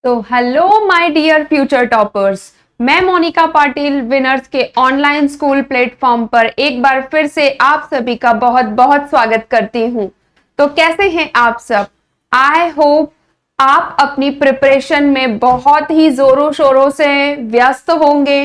तो hello my dear future toppers, मैं Monika Patil winners के ऑनलाइन स्कूल प्लेटफॉर्म पर एक बार फिर से आप सभी का बहुत बहुत स्वागत करती हूं। तो कैसे हैं आप सब? आई होप आप अपनी प्रिपरेशन में बहुत ही जोरों शोरों से व्यस्त होंगे,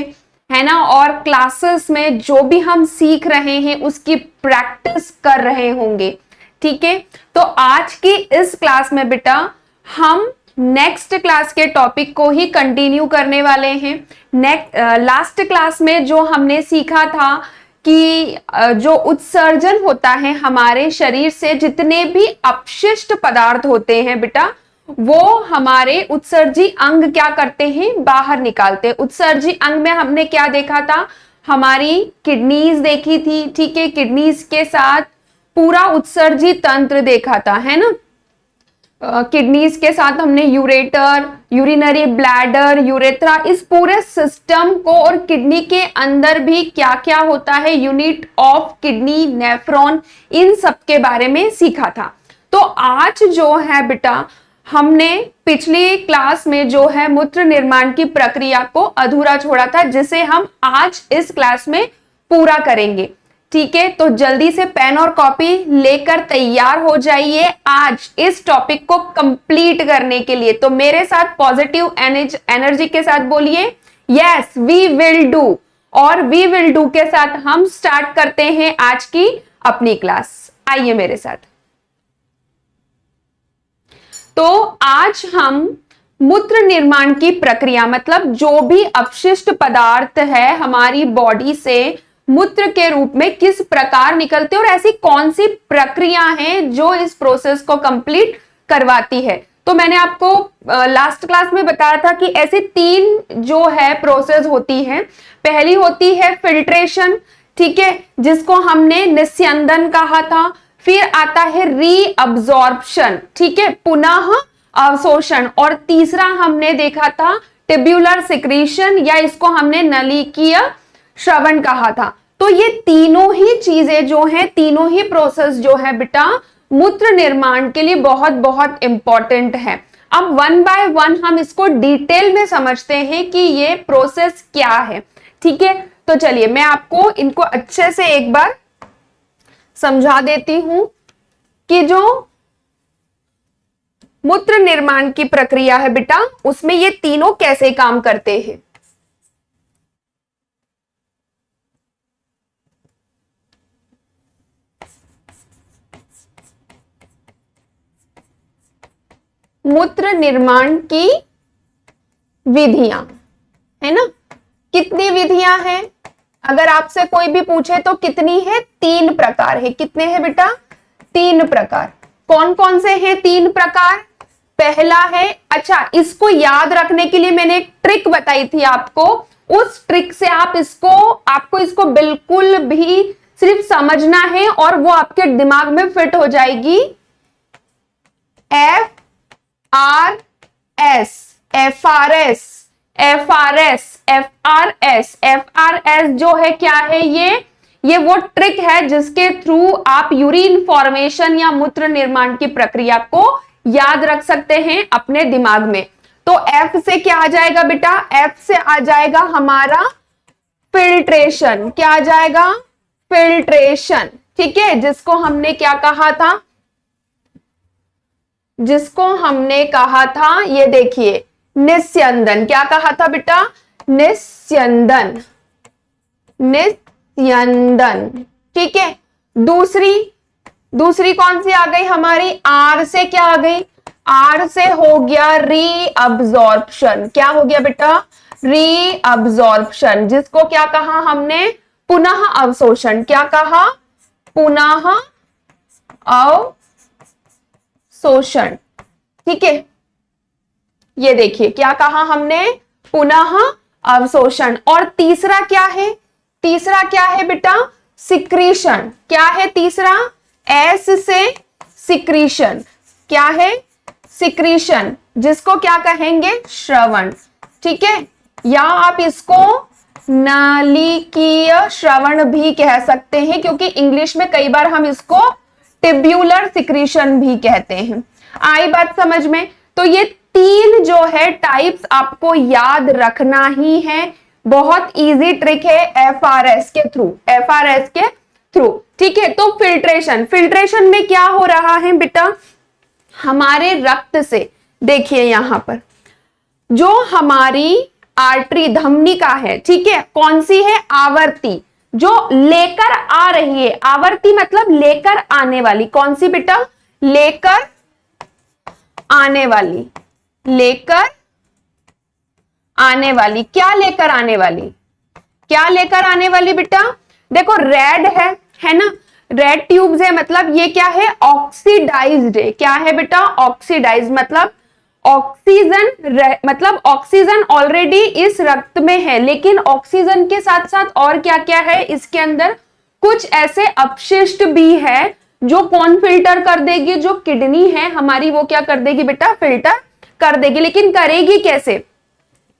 है ना। और क्लासेस में जो भी हम सीख रहे हैं उसकी प्रैक्टिस कर रहे होंगे। ठीक है, तो आज की इस क्लास में बेटा हम नेक्स्ट क्लास के टॉपिक को ही कंटिन्यू करने वाले हैं। लास्ट क्लास में जो हमने सीखा था कि जो उत्सर्जन होता है हमारे शरीर से, जितने भी अपशिष्ट पदार्थ होते हैं बेटा, वो हमारे उत्सर्जी अंग क्या करते हैं, बाहर निकालते हैं। उत्सर्जी अंग में हमने क्या देखा था, हमारी किडनीज देखी थी। ठीक है, किडनीज के साथ पूरा उत्सर्जी तंत्र देखा था, है ना। किडनीज के साथ हमने यूरेटर, यूरिनरी ब्लैडर, यूरेथ्रा, इस पूरे सिस्टम को, और किडनी के अंदर भी क्या क्या होता है, यूनिट ऑफ किडनी, नेफ्रॉन, इन सब के बारे में सीखा था। तो आज जो है बेटा, हमने पिछली क्लास में जो है मूत्र निर्माण की प्रक्रिया को अधूरा छोड़ा था, जिसे हम आज इस क्लास में पूरा करेंगे। ठीक है, तो जल्दी से पेन और कॉपी लेकर तैयार हो जाइए आज इस टॉपिक को कंप्लीट करने के लिए। तो मेरे साथ पॉजिटिव एनर्जी के साथ बोलिए, यस वी विल डू। और वी विल डू के साथ हम स्टार्ट करते हैं आज की अपनी क्लास। आइए मेरे साथ। तो आज हम मूत्र निर्माण की प्रक्रिया, मतलब जो भी अपशिष्ट पदार्थ है हमारी बॉडी से मूत्र के रूप में किस प्रकार निकलते हैं, और ऐसी कौन सी प्रक्रिया है जो इस प्रोसेस को कंप्लीट करवाती है। तो मैंने आपको लास्ट क्लास में बताया था कि ऐसे तीन जो है प्रोसेस होती है। पहली होती है फिल्ट्रेशन, ठीक है, जिसको हमने निस्यंदन कहा था। फिर आता है रीअब्जॉर्प्शन, ठीक है, पुनः अवशोषण। और तीसरा हमने देखा था टिब्यूलर सिक्रीशन, या इसको हमने नलिकीय श्रवण कहा था। तो ये तीनों ही चीजें जो हैं, तीनों ही प्रोसेस जो है बेटा मूत्र निर्माण के लिए बहुत बहुत इंपॉर्टेंट है। अब वन बाय वन हम इसको डिटेल में समझते हैं कि ये प्रोसेस क्या है। ठीक है, तो चलिए मैं आपको इनको अच्छे से एक बार समझा देती हूं कि जो मूत्र निर्माण की प्रक्रिया है बेटा, उसमें ये तीनों कैसे काम करते हैं। मूत्र निर्माण की विधियां, है ना। कितनी विधियां हैं, अगर आपसे कोई भी पूछे तो कितनी है? 3 प्रकार है। कितने हैं बेटा? 3 प्रकार। कौन कौन से हैं 3 प्रकार? पहला है, अच्छा इसको याद रखने के लिए मैंने एक ट्रिक बताई थी आपको। उस ट्रिक से आपको इसको बिल्कुल भी सिर्फ समझना है और वो आपके दिमाग में फिट हो जाएगी। FRS, FRS, FRS, FRS, FRS जो है क्या है, ये वो ट्रिक है जिसके थ्रू आप यूरिन फॉर्मेशन या मूत्र निर्माण की प्रक्रिया को याद रख सकते हैं अपने दिमाग में। तो F से क्या आ जाएगा बेटा? F से आ जाएगा हमारा फिल्ट्रेशन। क्या आ जाएगा? फिल्ट्रेशन, ठीक है, जिसको हमने क्या कहा था? ये देखिए निस्यंदन। क्या कहा था बेटा? निस्यंदन, निस्यंदन, ठीक है। दूसरी कौन सी आ गई हमारी? आर से क्या आ गई? आर से हो गया रीअब्जॉर्प्शन। क्या हो गया बेटा? रीअब्जॉर्प्शन, जिसको क्या कहा हमने? पुनः अवशोषण। क्या कहा? पुनः अवशोषण, ठीक है। ये देखिए क्या कहा हमने? पुनः अवशोषण। और तीसरा क्या है? तीसरा क्या है बेटा? सिक्रीशन। क्या है तीसरा? एस से सिक्रीशन। क्या है? सिक्रीशन, जिसको क्या कहेंगे? श्रवण, ठीक है, या आप इसको नलिकीय श्रवण भी कह सकते हैं, क्योंकि इंग्लिश में कई बार हम इसको टिब्यूलर सिक्रीशन भी कहते हैं। आई बात समझ में? तो ये तीन जो है टाइप्स आपको याद रखना ही है। बहुत इजी ट्रिक है एफआरएस के थ्रू, एफआरएस के थ्रू। ठीक है, तो फिल्ट्रेशन, फिल्ट्रेशन में क्या हो रहा है बेटा, हमारे रक्त से, देखिए यहां पर जो हमारी आर्टरी धमनिका है, ठीक है, कौन सी है, आवर्ती, जो लेकर आ रही है, आवर्ती मतलब लेकर आने वाली, कौन सी बेटा, लेकर आने वाली, लेकर आने वाली, क्या लेकर आने वाली, क्या लेकर आने वाली बेटा, देखो रेड है ना, रेड ट्यूब्स है, मतलब ये क्या है, ऑक्सीडाइज्ड है, क्या है बेटा, ऑक्सीडाइज, मतलब ऑक्सीजन, मतलब ऑक्सीजन ऑलरेडी इस रक्त में है, लेकिन ऑक्सीजन के साथ साथ और क्या क्या है इसके अंदर, कुछ ऐसे अपशिष्ट भी है जो कौन फिल्टर कर देगी, जो किडनी है हमारी वो क्या कर देगी बेटा, फिल्टर कर देगी। लेकिन करेगी कैसे,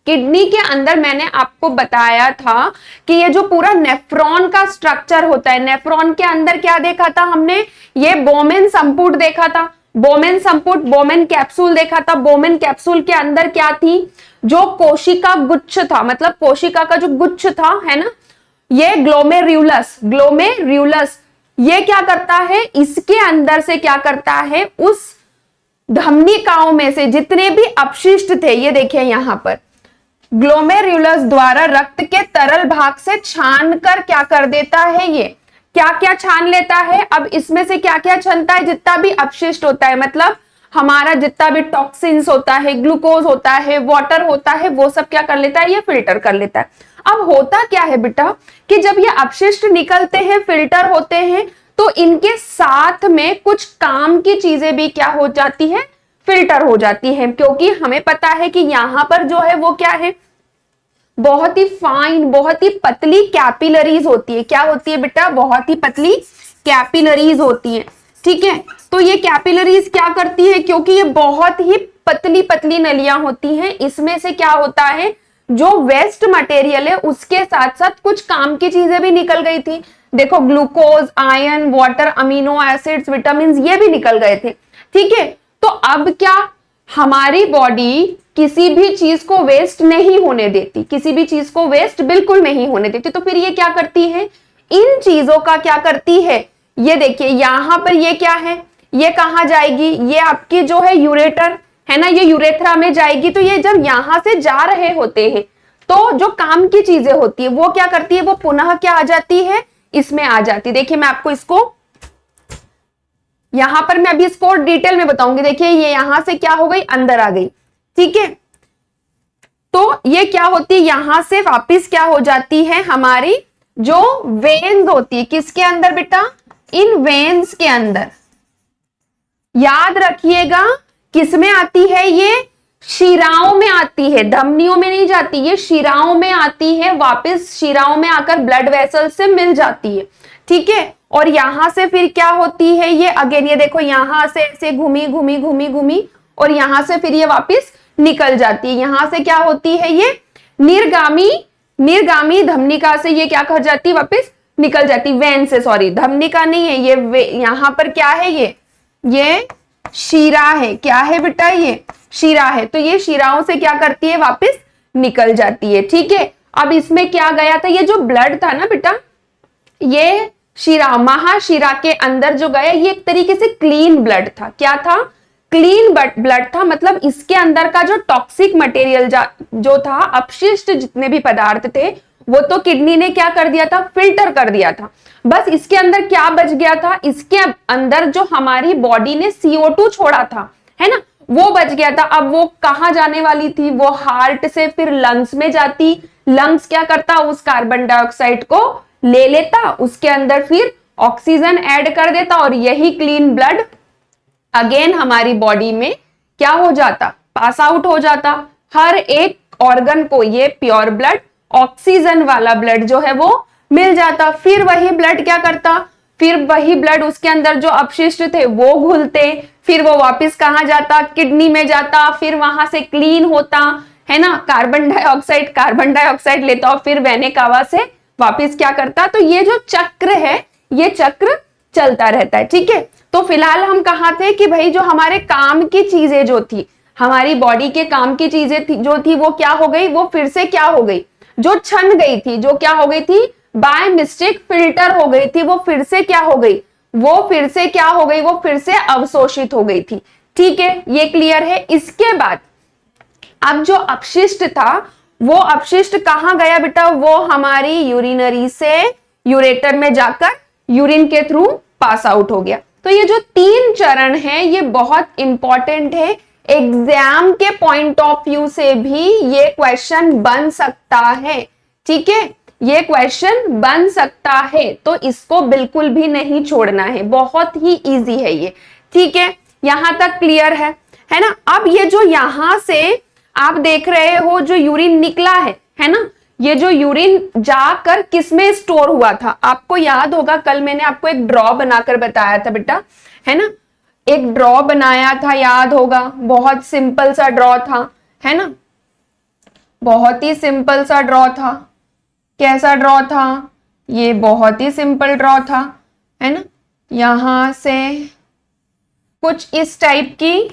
किडनी के अंदर मैंने आपको बताया था कि ये जो पूरा नेफ्रॉन का स्ट्रक्चर होता है, नेफ्रॉन के अंदर क्या देखा था हमने, ये बोमेन संपुट देखा था, बोमेन संपुट, बोमेन कैप्सूल देखा था। बोमेन कैप्सूल के अंदर क्या थी, जो कोशिका गुच्छ था, मतलब कोशिका का जो गुच्छ था, है ना, ये ग्लोमेरुलस, ग्लोमेरुलस ये क्या करता है, इसके अंदर से क्या करता है, उस धमनिकाओं में से जितने भी अपशिष्ट थे, ये देखिए यहां पर ग्लोमेरुलस द्वारा रक्त के तरल भाग से छान कर क्या कर देता है, ये क्या क्या छान लेता है, अब इसमें से क्या क्या छानता है, जितना भी अपशिष्ट होता है, मतलब हमारा जितना भी टॉक्सिन्स होता है, ग्लूकोज होता है, वाटर होता है, वो सब क्या कर लेता है, ये फिल्टर कर लेता है। अब होता क्या है बेटा कि जब ये अपशिष्ट निकलते हैं, फिल्टर होते हैं, तो इनके साथ में कुछ काम की चीजें भी क्या हो जाती है, फिल्टर हो जाती है, क्योंकि हमें पता है कि यहां पर जो है वो क्या है, बहुत ही फाइन, बहुत ही पतली कैपिलरीज होती है, क्या होती है बेटा, बहुत ही पतली कैपिलरीज होती है। ठीक है, तो ये कैपिलरीज क्या करती है, क्योंकि ये बहुत ही पतली पतली नलियां होती हैं, इसमें से क्या होता है, जो वेस्ट मटेरियल है उसके साथ साथ कुछ काम की चीजें भी निकल गई थी, देखो glucose, iron, water, amino acids, vitamin, ये भी निकल गए थे। ठीक है, तो अब क्या, हमारी बॉडी किसी भी चीज को वेस्ट नहीं होने देती, किसी भी चीज को वेस्ट बिल्कुल नहीं होने देती, तो फिर ये क्या करती है, इन चीजों का क्या करती है, ये देखिए यहां पर ये क्या है, ये कहां जाएगी, ये आपकी जो है यूरेटर है ना, ये यूरेथ्रा में जाएगी। तो ये जब यहां से जा रहे होते हैं तो जो काम की चीजें होती है वो क्या करती है, वो पुनः क्या आ जाती है, इसमें आ जाती है। देखिए मैं आपको इसको यहां पर मैं अभी इसको डिटेल में बताऊंगी। देखिए ये यहां से क्या हो गई, अंदर आ गई। ठीक है, तो ये क्या होती है, यहां से वापस क्या हो जाती है, हमारी जो वेन्स होती है, किसके अंदर बेटा, इन वेन्स के अंदर। याद रखिएगा किसमें आती है, ये शिराओं में आती है, धमनियों में नहीं जाती, ये शिराओं में आती है, वापस शिराओं में आकर ब्लड वेसल से मिल जाती है। ठीक है, और यहां से फिर क्या होती है, ये अगेन ये देखो यहां से ऐसे घूमी घूमी घूमी घूमी और यहां से फिर ये वापस निकल जाती है। यहां से क्या होती है, ये निर्गामी धमनिका से ये क्या कर जाती है, वापस निकल जाती, वेन से, सॉरी धमनिका नहीं है ये, यहां पर क्या है, ये शीरा है, क्या है बेटा, ये शीरा है। तो ये शीराओं से क्या करती है, वापस निकल जाती है। ठीक है, अब इसमें क्या गया था, ये जो ब्लड था ना बेटा, ये शिरा, महाशिरा के अंदर जो गया, ये एक तरीके से क्लीन ब्लड था। क्या था, क्लीन ब्लड था, मतलब इसके अंदर का जो टॉक्सिक मटेरियल जो था, अपशिष्ट जितने भी पदार्थ थे, वो तो किडनी ने क्या कर दिया था, फिल्टर कर दिया था। बस इसके अंदर क्या बच गया था, इसके अंदर जो हमारी बॉडी ने CO2 छोड़ा था, है ना, वो बच गया था। अब वो कहां जाने वाली थी, वो हार्ट से फिर लंग्स में जाती, लंग्स क्या करता, उस कार्बन डाइऑक्साइड को ले लेता, उसके अंदर फिर ऑक्सीजन ऐड कर देता, और यही क्लीन ब्लड अगेन हमारी बॉडी में क्या हो जाता, पास आउट हो जाता। हर एक ऑर्गन को ये प्योर ब्लड, ऑक्सीजन वाला ब्लड जो है वो मिल जाता। फिर वही ब्लड क्या करता, फिर वही ब्लड उसके अंदर जो अपशिष्ट थे वो घुलते, फिर वो वापस कहां जाता, किडनी में जाता, फिर वहां से क्लीन होता, है ना, कार्बन डाइऑक्साइड लेता और फिर वेने कावा से वापस क्या करता। तो ये जो चक्र है, ये चक्र चलता रहता है। ठीक है, तो फिलहाल हम कहा थे कि भाई जो हमारे काम की चीजें जो थी, हमारी बॉडी के काम की चीजें थी जो थी वो क्या हो गई, वो फिर से क्या हो गई, जो छन गई थी, जो क्या हो गई थी, बाय मिस्टेक फिल्टर हो गई थी, वो फिर से क्या हो गई, वो फिर से क्या हो गई, वो फिर से अवशोषित हो गई थी। ठीक है, ये क्लियर है। इसके बाद अब जो अपशिष्ट था वो अपशिष्ट कहां गया बेटा, वो हमारी यूरिनरी से यूरेटर में जाकर यूरिन के थ्रू पास आउट हो गया। तो ये जो 3 चरण है ये बहुत इंपॉर्टेंट है, एग्जाम के पॉइंट ऑफ व्यू से भी ये क्वेश्चन बन सकता है। ठीक है, ये क्वेश्चन बन सकता है, तो इसको बिल्कुल भी नहीं छोड़ना है, बहुत ही इजी है ये। ठीक है, यहां तक क्लियर है ना। अब ये जो यहां से आप देख रहे हो जो यूरिन निकला है ना, ये जो यूरिन जाकर किसमें स्टोर हुआ था, आपको याद होगा कल मैंने आपको एक ड्रॉ बनाकर बताया था बेटा, है ना, एक ड्रॉ बनाया था, याद होगा, बहुत सिंपल सा ड्रॉ था, है ना, बहुत ही सिंपल सा ड्रॉ था। कैसा ड्रॉ था ये, बहुत ही सिंपल ड्रॉ था, है ना। यहां से कुछ इस टाइप की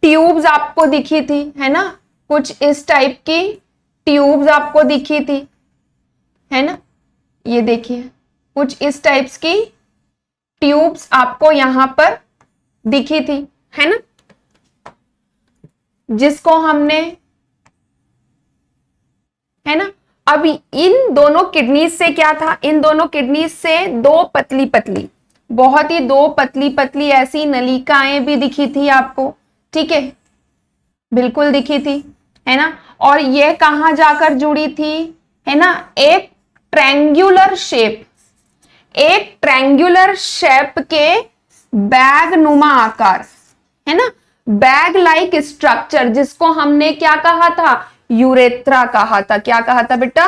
ट्यूब्स आपको दिखी थी, है ना, कुछ इस टाइप की ट्यूब्स आपको दिखी थी, है ना, ये देखिए कुछ इस टाइप्स की ट्यूब्स आपको यहां पर दिखी थी, है ना, जिसको हमने, है ना। अब इन दोनों किडनीज से क्या था, इन दोनों किडनीज से 2 पतली पतली, बहुत ही 2 पतली पतली ऐसी नलिकाएं भी दिखी थी आपको। ठीक है, बिल्कुल दिखी थी, है ना। और ये कहां जाकर जुड़ी थी, है ना, एक ट्रायंगुलर शेप, एक ट्रायंगुलर शेप के बैग नुमा आकार, है ना, बैग लाइक स्ट्रक्चर, जिसको हमने क्या कहा था, यूरेथ्रा कहा था। क्या कहा था बेटा,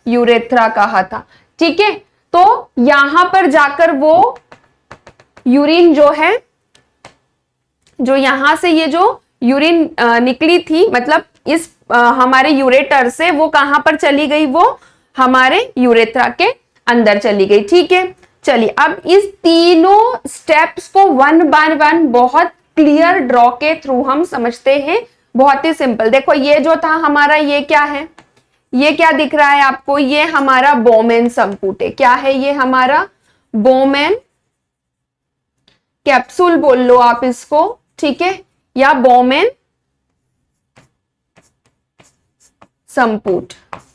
यूरेथ्रा कहा था। ठीक है, तो यहां पर जाकर वो यूरिन जो है, जो यहां से ये जो यूरिन निकली थी, मतलब इस हमारे यूरेटर से, वो कहां पर चली गई, वो हमारे यूरेथ्रा के अंदर चली गई। ठीक है, चलिए अब इस तीनों स्टेप्स को 1 बाय 1 बहुत क्लियर ड्रॉ के थ्रू हम समझते हैं, बहुत ही सिंपल। देखो ये जो था हमारा, ये क्या है, ये क्या दिख रहा है आपको, ये हमारा बोमेन संपुट है। क्या है ये हमारा, बोमेन कैप्सूल बोल लो आप इसको, ठीक है, या बोमेन संपुट।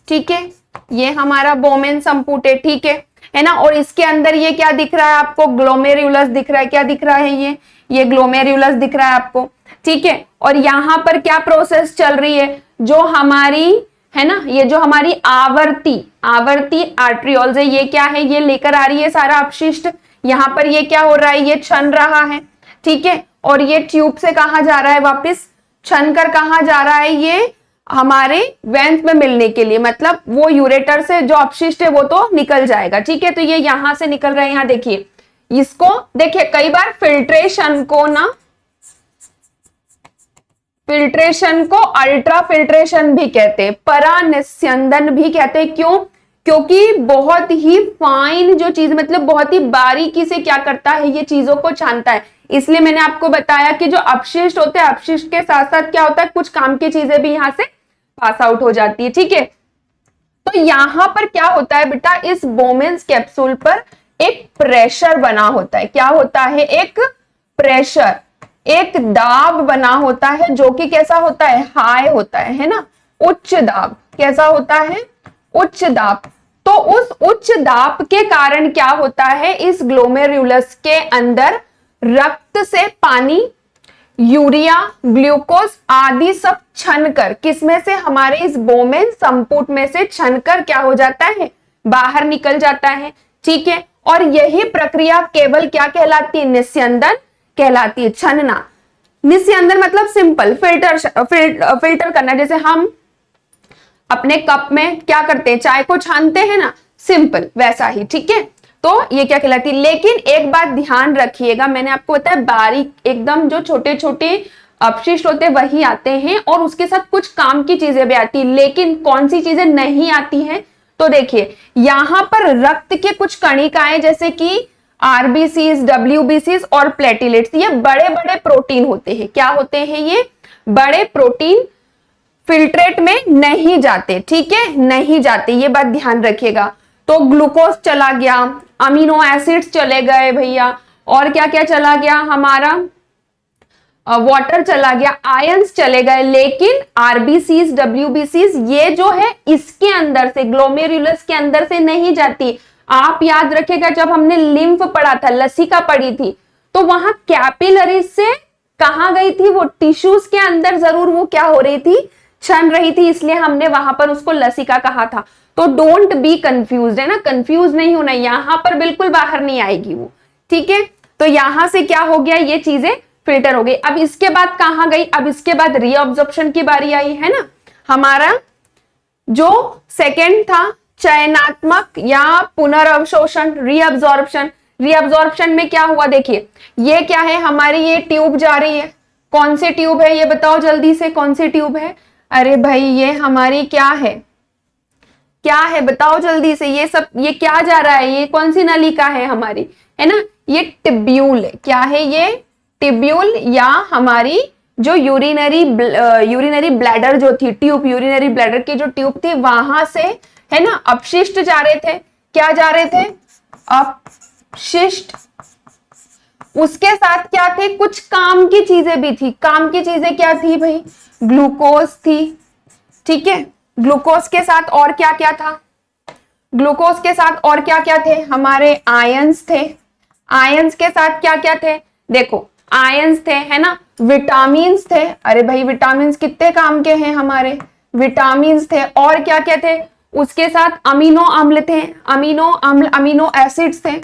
ठीक है, ये हमारा बोमेन संपुट है। ठीक है ना। और इसके अंदर ये क्या दिख रहा है आपको, ग्लोमेरुलस दिख रहा है। क्या दिख रहा है, ये ग्लोमेरुलस दिख रहा है आपको। ठीक है, और यहां पर क्या प्रोसेस चल रही है, जो हमारी, है ना, ये जो हमारी आवर्ती आर्ट्रियोल्स है, ये क्या है, ये लेकर आ रही है सारा अपशिष्ट। यहां पर ये क्या हो रहा है, ये छन रहा है। ठीक है, और ये ट्यूब से कहा जा रहा है, वापस छन कर कहा जा रहा है, ये हमारे वेंस में मिलने के लिए, मतलब वो यूरेटर से जो अपशिष्ट है वो तो निकल जाएगा। ठीक है, तो ये यहां से निकल रहा है। यहां देखिए, इसको देखिए, कई बार फिल्ट्रेशन को अल्ट्रा फिल्ट्रेशन भी कहते हैं, परानिस्यंदन भी कहते हैं। क्यों, क्योंकि बहुत ही फाइन जो चीज, मतलब बहुत ही बारीकी से क्या करता है, ये चीजों को छानता है। इसलिए मैंने आपको बताया कि जो अपशिष्ट होते हैं, अपशिष्ट के साथ साथ क्या होता है, कुछ काम की चीजें भी यहां से पास आउट हो जाती है। ठीक है, तो यहां पर क्या होता है बेटा, इस बोमेन्स कैप्सूल पर एक प्रेशर बना होता है। क्या होता है, एक प्रेशर, एक दाब बना होता है, जो कि कैसा होता है, हाई होता है ना, उच्च दाब। कैसा होता है, उच्च दाब। तो उस उच्च दाब के कारण क्या होता है, इस ग्लोमेरुलस के अंदर रक्त से पानी, यूरिया, ग्लूकोज आदि सब छनकर, किसमें से, हमारे इस बोमेन संपुट में से छनकर क्या हो जाता है, बाहर निकल जाता है। ठीक है, और यही प्रक्रिया केवल क्या कहलाती है, निस्यंदन कहलाती है। छनना, निस्यंदन मतलब सिंपल फिल्टर करना। जैसे हम अपने कप में क्या करते हैं, चाय को छानते हैं ना, सिंपल वैसा ही। ठीक है, तो ये क्या कहलाती है। लेकिन एक बात ध्यान रखिएगा, मैंने आपको बताया बारीक एकदम जो छोटे छोटे अपशिष्ट होते हैं वही आते हैं, और उसके साथ कुछ काम की चीजें भी आती है। लेकिन कौन सी चीजें नहीं आती हैं, तो देखिए यहां पर रक्त के कुछ कणिकाएं, जैसे कि आरबीसीज, डब्ल्यूबीसीज और प्लेटिलेट्स, ये बड़े बड़े प्रोटीन होते हैं। क्या होते हैं ये? बड़े प्रोटीन फिल्ट्रेट में नहीं जाते, ठीक है, नहीं जाते, ये बात ध्यान रखिएगा। तो ग्लूकोज चला गया, अमीनो एसिड्स चले गए भैया, और क्या क्या चला गया? हमारा वाटर चला गया, आयंस चले गए, लेकिन आरबीसीज, डब्ल्यूबीसीज ये जो है इसके अंदर से, ग्लोमेरुलस के अंदर से नहीं जाती। आप याद रखिएगा जब हमने लिम्फ पढ़ा था, लसिका पढ़ी थी, तो वहां कैपिलरीज से कहां गई थी? वो टिश्यूज के अंदर जरूर वो क्या हो रही थी? छन रही थी, इसलिए हमने वहां पर उसको लसिका कहा था। तो डोंट बी कंफ्यूज्ड, है ना, कंफ्यूज नहीं होना, यहां पर बिल्कुल बाहर नहीं आएगी वो, ठीक है। तो यहां से क्या हो गया? ये चीजें फिल्टर हो गई। अब इसके बाद कहां गई? अब इसके बाद रीअब्जॉर्प्शन की बारी आई, है ना। हमारा जो सेकंड था चयनात्मक या पुनर्अवशोषण, रीअब्जॉर्प्शन। रीअब्जॉर्प्शन में क्या हुआ? देखिए ये क्या है? हमारी ये ट्यूब जा रही है, कौन से ट्यूब है ये बताओ जल्दी से, कौन सी ट्यूब है? अरे भाई ये हमारी क्या है, क्या है बताओ जल्दी से, ये सब ये क्या जा रहा है? ये कौन सी नलिका है हमारी, है ना? ये टिब्यूल है। क्या है ये? टिब्यूल, या हमारी जो यूरिनरी ब्लैडर जो थी, ट्यूब, यूरिनरी ब्लैडर की जो ट्यूब थी, वहां से, है ना, अपशिष्ट जा रहे थे। क्या जा रहे थे? अपशिष्ट। उसके साथ क्या थे? कुछ काम की चीजें भी थी। काम की चीजें क्या थी भाई? ग्लूकोज थी, ठीक है। ग्लूकोज के साथ और क्या क्या था? ग्लूकोज के साथ और क्या क्या थे? हमारे आयंस थे। आयंस के साथ क्या क्या थे? देखो आयंस थे, है ना, विटामिन्स थे। अरे भाई विटामिन्स कितने काम के हैं हमारे? विटामिन्स थे, और क्या क्या थे? उसके साथ अमीनो अम्ल थे, अमीनो अम्ल, अमीनो एसिड्स थे,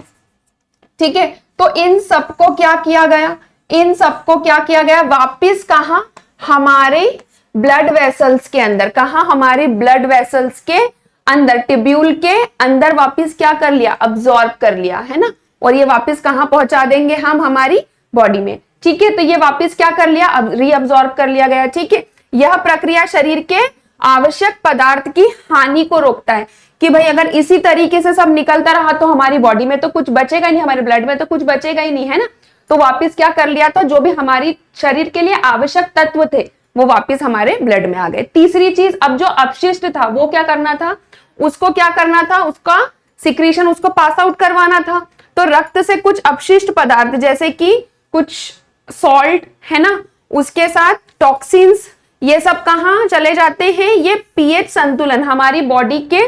ठीक है। तो इन सबको क्या किया गया? इन सबको क्या किया गया? वापिस कहां? हमारे ब्लड वेसल्स के अंदर। कहां? हमारे ब्लड वेसल्स के अंदर, टिब्यूल के अंदर वापिस क्या कर लिया? अब्सॉर्ब कर लिया, है ना। और ये वापिस कहां पहुंचा देंगे हम? हमारी बॉडी में, ठीक है। तो ये वापिस क्या कर लिया? अब रीअब्सॉर्ब कर लिया गया, ठीक है। यह प्रक्रिया शरीर के आवश्यक पदार्थ की हानि को रोकता है, कि भाई अगर इसी तरीके से सब निकलता रहा तो हमारी बॉडी में तो कुछ बचेगा नहीं, हमारे ब्लड में तो कुछ बचेगा ही नहीं, है ना। तो वापिस क्या कर लिया था? जो भी हमारी शरीर के लिए आवश्यक तत्व थे वो वापिस हमारे ब्लड में आ गए। तीसरी चीज, अब जो अपशिष्ट था वो क्या करना था? उसको क्या करना था? उसका सिक्रीशन, उसको पास आउट करवाना था। तो रक्त से कुछ अपशिष्ट पदार्थ जैसे कि कुछ सॉल्ट, है ना, उसके साथ टॉक्सिन्स, ये सब कहां चले जाते हैं? ये पीएच संतुलन, हमारी बॉडी के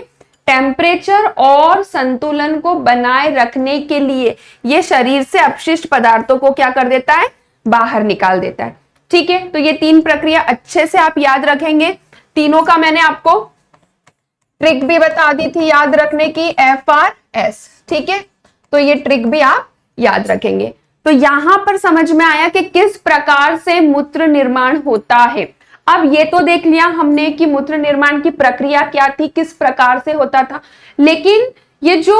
टेम्परेचर और संतुलन को बनाए रखने के लिए ये शरीर से अपशिष्ट पदार्थों को क्या कर देता है? बाहर निकाल देता है, ठीक है। तो ये तीन प्रक्रिया अच्छे से आप याद रखेंगे। तीनों का मैंने आपको ट्रिक भी बता दी थी याद रखने की, FRS, ठीक है। तो ये ट्रिक भी आप याद रखेंगे। तो यहां पर समझ में आया कि किस प्रकार से मूत्र निर्माण होता है। अब ये तो देख लिया हमने कि मूत्र निर्माण की प्रक्रिया क्या थी, किस प्रकार से होता था, लेकिन ये जो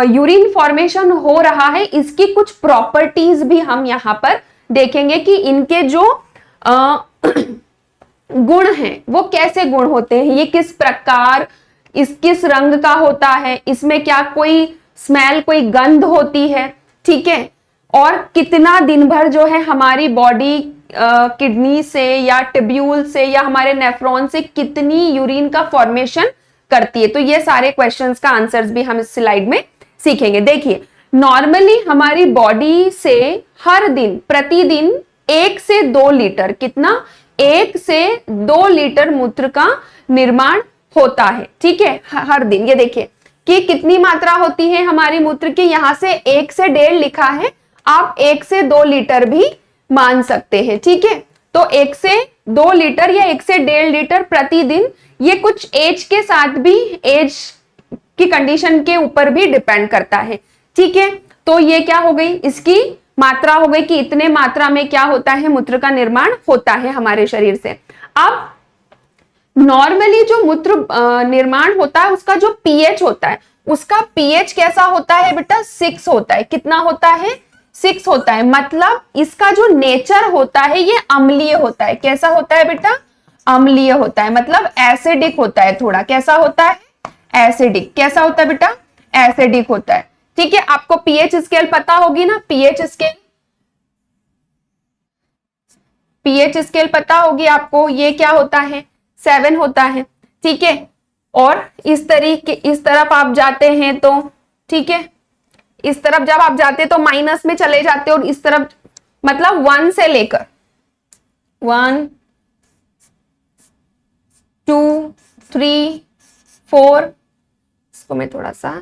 यूरिन फॉर्मेशन हो रहा है इसकी कुछ प्रॉपर्टीज भी हम यहां पर देखेंगे कि इनके जो गुण हैं वो कैसे गुण होते हैं, ये किस प्रकार, किस रंग का होता है, इसमें क्या कोई स्मेल, कोई गंध होती है, ठीक है। और कितना दिन भर जो है हमारी बॉडी किडनी से या टिब्यूल से या हमारे नेफ्रॉन से कितनी यूरिन का फॉर्मेशन करती है। तो ये सारे क्वेश्चंस का आंसर्स भी हम इस स्लाइड में सीखेंगे। देखिए नॉर्मली हमारी बॉडी से हर दिन, प्रतिदिन 1 से 2 लीटर, कितना? 1 से 2 लीटर मूत्र का निर्माण होता है, ठीक है, हर दिन। ये देखिए कि कितनी मात्रा होती है हमारी मूत्र की, यहां से 1 से 1.5 लिखा है, आप 1 से 2 लीटर भी मान सकते हैं, ठीक है। तो 1 से 2 लीटर या 1 से 1.5 लीटर प्रतिदिन, ये कुछ एज के साथ भी, एज की कंडीशन के ऊपर भी डिपेंड करता है, ठीक है। तो ये क्या हो गई? इसकी मात्रा हो गई कि इतने मात्रा में क्या होता है? मूत्र का निर्माण होता है हमारे शरीर से। अब नॉर्मली जो मूत्र निर्माण होता है उसका जो पीएच होता है, उसका पीएच कैसा होता है बेटा? 6 होता है। कितना होता है? 6 होता है। मतलब इसका जो नेचर होता है ये अम्लीय होता है। कैसा होता है बेटा? अम्लीय होता है, मतलब एसिडिक होता है थोड़ा। कैसा होता है? एसिडिक। कैसा होता है बेटा? एसिडिक होता है, ठीक है, आपको पीएच स्केल पता होगी ना, पीएच स्केल पता होगी आपको, ये क्या होता है 7 होता है, ठीक है। और इस तरफ आप जाते हैं तो, ठीक है, इस तरफ जब आप जाते तो माइनस में चले जाते और इस तरफ मतलब 1 से लेकर 1 2 3 4, इसको मैं थोड़ा सा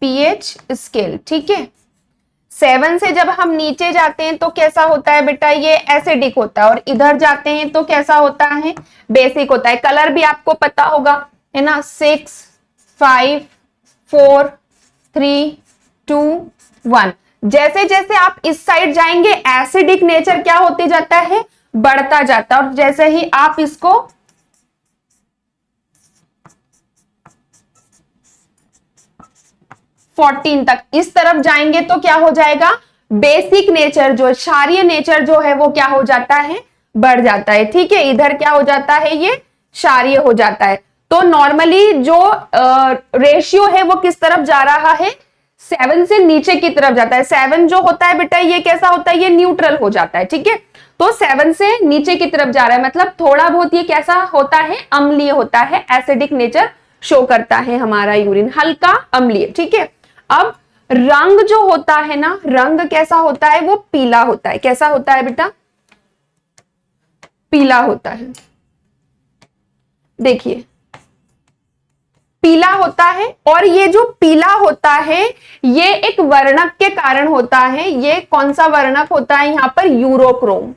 पीएच स्केल, ठीक है। 7 से जब हम नीचे जाते हैं तो कैसा होता है बेटा, ये एसिडिक होता है, और इधर जाते हैं तो कैसा होता है, बेसिक होता है। कलर भी आपको पता होगा, है ना, 6 5 4 3 2 1। जैसे जैसे आप इस साइड जाएंगे एसिडिक नेचर क्या होते जाता है, बढ़ता जाता है। और जैसे ही आप इसको 14 तक इस तरफ जाएंगे तो क्या हो जाएगा, बेसिक नेचर जो क्षारीय नेचर जो है वो क्या हो जाता है, बढ़ जाता है, ठीक है। इधर क्या हो जाता है, ये क्षारीय हो जाता है। तो नॉर्मली जो रेशियो है वो किस तरफ जा रहा है, 7 से नीचे की तरफ जाता है। 7 जो होता है बेटा ये कैसा होता है, ये न्यूट्रल हो जाता है, ठीक है। तो 7 से नीचे की तरफ जा रहा है, मतलब थोड़ा बहुत ये कैसा होता है, अम्लीय होता है, एसिडिक नेचर शो करता है हमारा यूरिन, हल्का अम्लीय, ठीक है। अब रंग जो होता है ना, रंग कैसा होता है, वो पीला होता है। कैसा होता है बेटा, पीला होता है। देखिए पीला होता है, और ये जो पीला होता है ये एक वर्णक के कारण होता है। ये कौन सा वर्णक होता है यहाँ पर, यूरोक्रोम।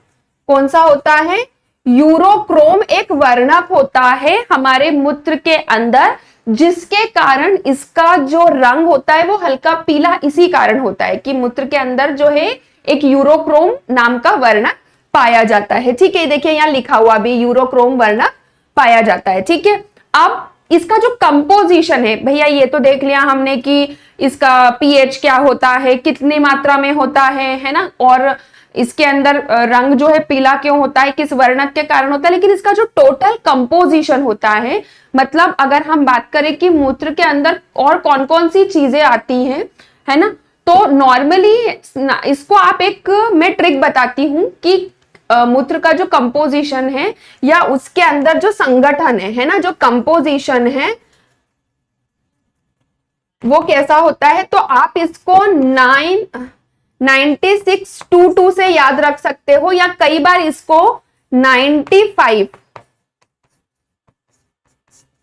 कौन सा होता है, यूरोक्रोम एक वर्णक होता है हमारे मूत्र के अंदर, जिसके कारण इसका जो रंग होता है वो हल्का पीला इसी कारण होता है कि मूत्र के अंदर जो है एक यूरोक्रोम नाम का वर्णक पाया जाता है, ठीक है। देखिए यहाँ लिखा हुआ भी यूरोक्रोम वर्णक पाया जाता है, ठीक है। अब इसका जो कंपोजिशन है भैया, ये तो देख लिया हमने कि इसका पीएच क्या होता है, कितनी मात्रा में होता है ना, और इसके अंदर रंग जो है पीला क्यों होता है, किस वर्णक के कारण होता है। लेकिन इसका जो टोटल कंपोजिशन होता है, मतलब अगर हम बात करें कि मूत्र के अंदर और कौन कौन सी चीजें आती हैं, है ना, तो नॉर्मली इसको आप एक मैं ट्रिक बताती हूं कि मूत्र का जो कंपोजिशन है या उसके अंदर जो संगठन है ना, जो कंपोजिशन है वो कैसा होता है, तो आप इसको 9622 से याद रख सकते हो, या कई बार इसको 95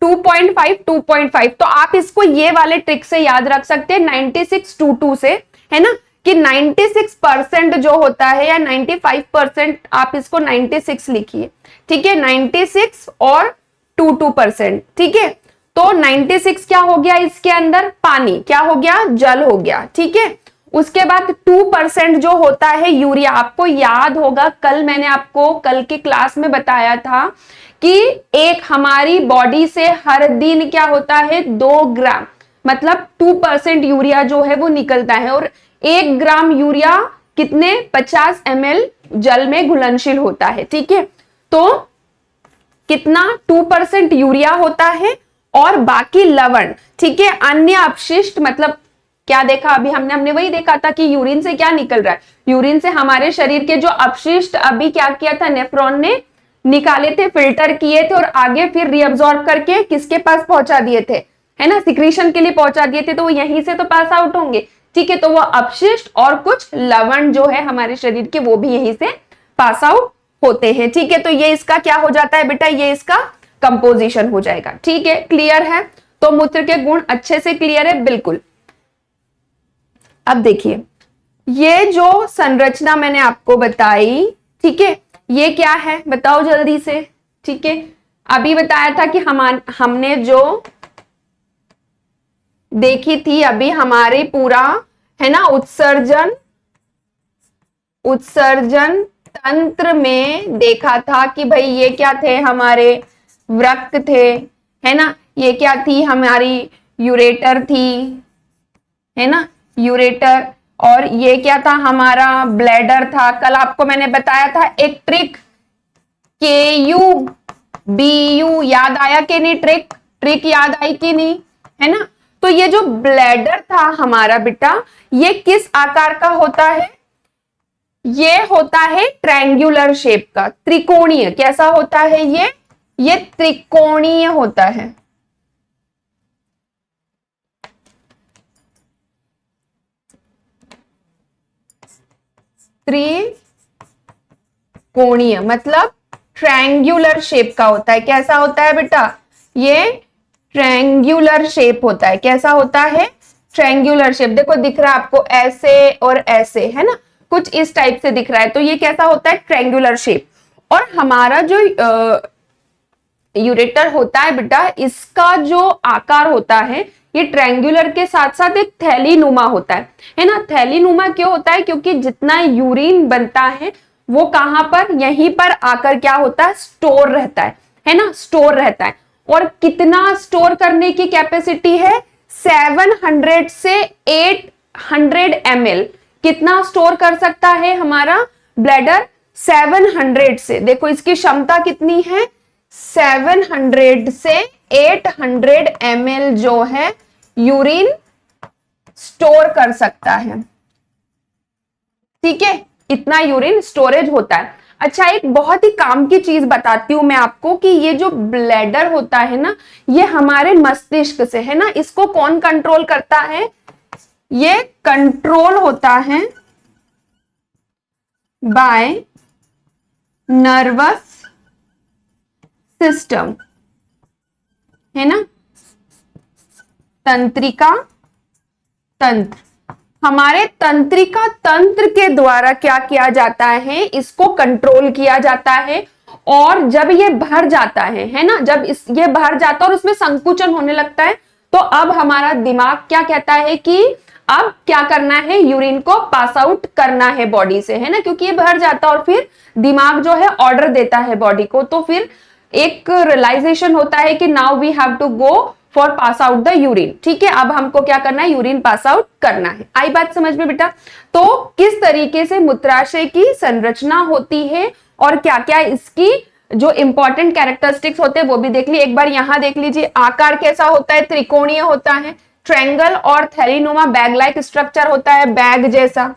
2.5 तो आप इसको ये वाले ट्रिक से याद रख सकते हैं 9622 से, है ना, कि 96% जो होता है या 95%, आप इसको 96 लिखिए, ठीक है, 96 और 22%, ठीक है। तो 96 क्या हो गया, इसके अंदर पानी क्या हो गया, जल हो गया, ठीक है। उसके बाद 2% जो होता है यूरिया। आपको याद होगा कल मैंने आपको कल की क्लास में बताया था कि एक हमारी बॉडी से हर दिन क्या होता है, 2 ग्राम मतलब 2% यूरिया जो है वो निकलता है, और 1 ग्राम यूरिया कितने 50 ml जल में घुलनशील होता है, ठीक है। तो कितना 2% यूरिया होता है, और बाकी लवण, ठीक है, अन्य अपशिष्ट, मतलब क्या देखा अभी हमने वही देखा था कि यूरिन से क्या निकल रहा है, यूरिन से हमारे शरीर के जो अपशिष्ट अभी क्या किया था, नेफ्रॉन ने निकाले थे, फिल्टर किए थे, और आगे फिर रीअब्सॉर्ब करके किसके पास पहुंचा दिए थे, है ना, सिक्रीशन के लिए पहुंचा दिए थे, तो वो यहीं से तो पास आउट होंगे, ठीक है। तो वो अपशिष्ट और कुछ लवण जो है हमारे शरीर के, वो भी यहीं से पास आउट होते हैं, ठीक है। तो ये इसका क्या हो जाता है बेटा, ये इसका कंपोजिशन हो जाएगा, ठीक है। क्लियर है, तो मूत्र के गुण अच्छे से क्लियर है, बिल्कुल। अब देखिए ये जो संरचना मैंने आपको बताई, ठीक है, ये क्या है बताओ जल्दी से, ठीक है। अभी बताया था कि हमने जो देखी थी अभी हमारे पूरा, है ना, उत्सर्जन तंत्र में देखा था कि भाई ये क्या थे, हमारे वृक्क थे, है ना, ये क्या थी, हमारी यूरेटर थी, है ना, यूरेटर, और ये क्या था, हमारा ब्लैडर था। कल आपको मैंने बताया था एक ट्रिक, KU BU याद आया कि नहीं? ट्रिक याद आई कि नहीं, है ना? तो ये जो ब्लैडर था हमारा बेटा, ये किस आकार का होता है? ये होता है ट्रायंगुलर शेप का, त्रिकोणीय। कैसा होता है ये त्रिकोणीय होता है। त्रिकोणीय मतलब ट्रायंगुलर शेप का होता है। कैसा होता है बेटा? ये ट्रायंगुलर शेप होता है। कैसा होता है? Triangular shape. देखो दिख रहा है आपको, ऐसे और ऐसे, है ना? कुछ इस टाइप से दिख रहा है। तो ये कैसा होता है? Triangular shape. और हमारा जो यूरेटर होता है बेटा, इसका जो आकार होता है ये ट्रायंगुलर के साथ साथ एक थैली नुमा होता है ना? थैली नुमा क्यों होता है? क्योंकि जितना यूरिन बनता है वो कहां पर? यहीं पर आकर क्या होता है? स्टोर रहता है ना? स्टोर रहता है। और कितना स्टोर करने की कैपेसिटी है? 700 से 800 ml। कितना स्टोर कर सकता है हमारा ब्लैडर? 700 से, देखो इसकी क्षमता कितनी है? 700 से 800 ml जो है यूरिन स्टोर कर सकता है। ठीक है, इतना यूरिन स्टोरेज होता है। अच्छा, एक बहुत ही काम की चीज बताती हूं मैं आपको कि ये जो ब्लैडर होता है ना, ये हमारे मस्तिष्क से, है ना? इसको कौन कंट्रोल करता है? ये कंट्रोल होता है बाय नर्वस सिस्टम, है ना? तंत्रिका तंत्र। हमारे तंत्रिका तंत्र के द्वारा क्या किया जाता है? इसको कंट्रोल किया जाता है। और जब ये भर जाता है ना? जब ये भर जाता है और उसमें संकुचन होने लगता है, तो अब हमारा दिमाग क्या कहता है कि अब क्या करना है? यूरिन को पास आउट करना है बॉडी से, है ना? क्योंकि ये भर जाता है और फिर दिमाग जो है ऑर्डर देता है बॉडी को। तो फिर एक रियलाइजेशन होता है कि now we have to go for pass out the urine. ठीक है, अब हमको क्या करना है? यूरिन पास आउट करना है। आई बात समझ में बेटा? तो किस तरीके से मूत्राशय की संरचना होती है और क्या क्या इसकी जो इंपॉर्टेंट कैरेक्टरिस्टिक्स होते हैं वो भी देख लीजिए। एक बार यहां देख लीजिए, आकार कैसा होता है? त्रिकोणीय होता है। ट्रायंगल और थैलीनुमा बैग लाइक स्ट्रक्चर होता है, बैग जैसा।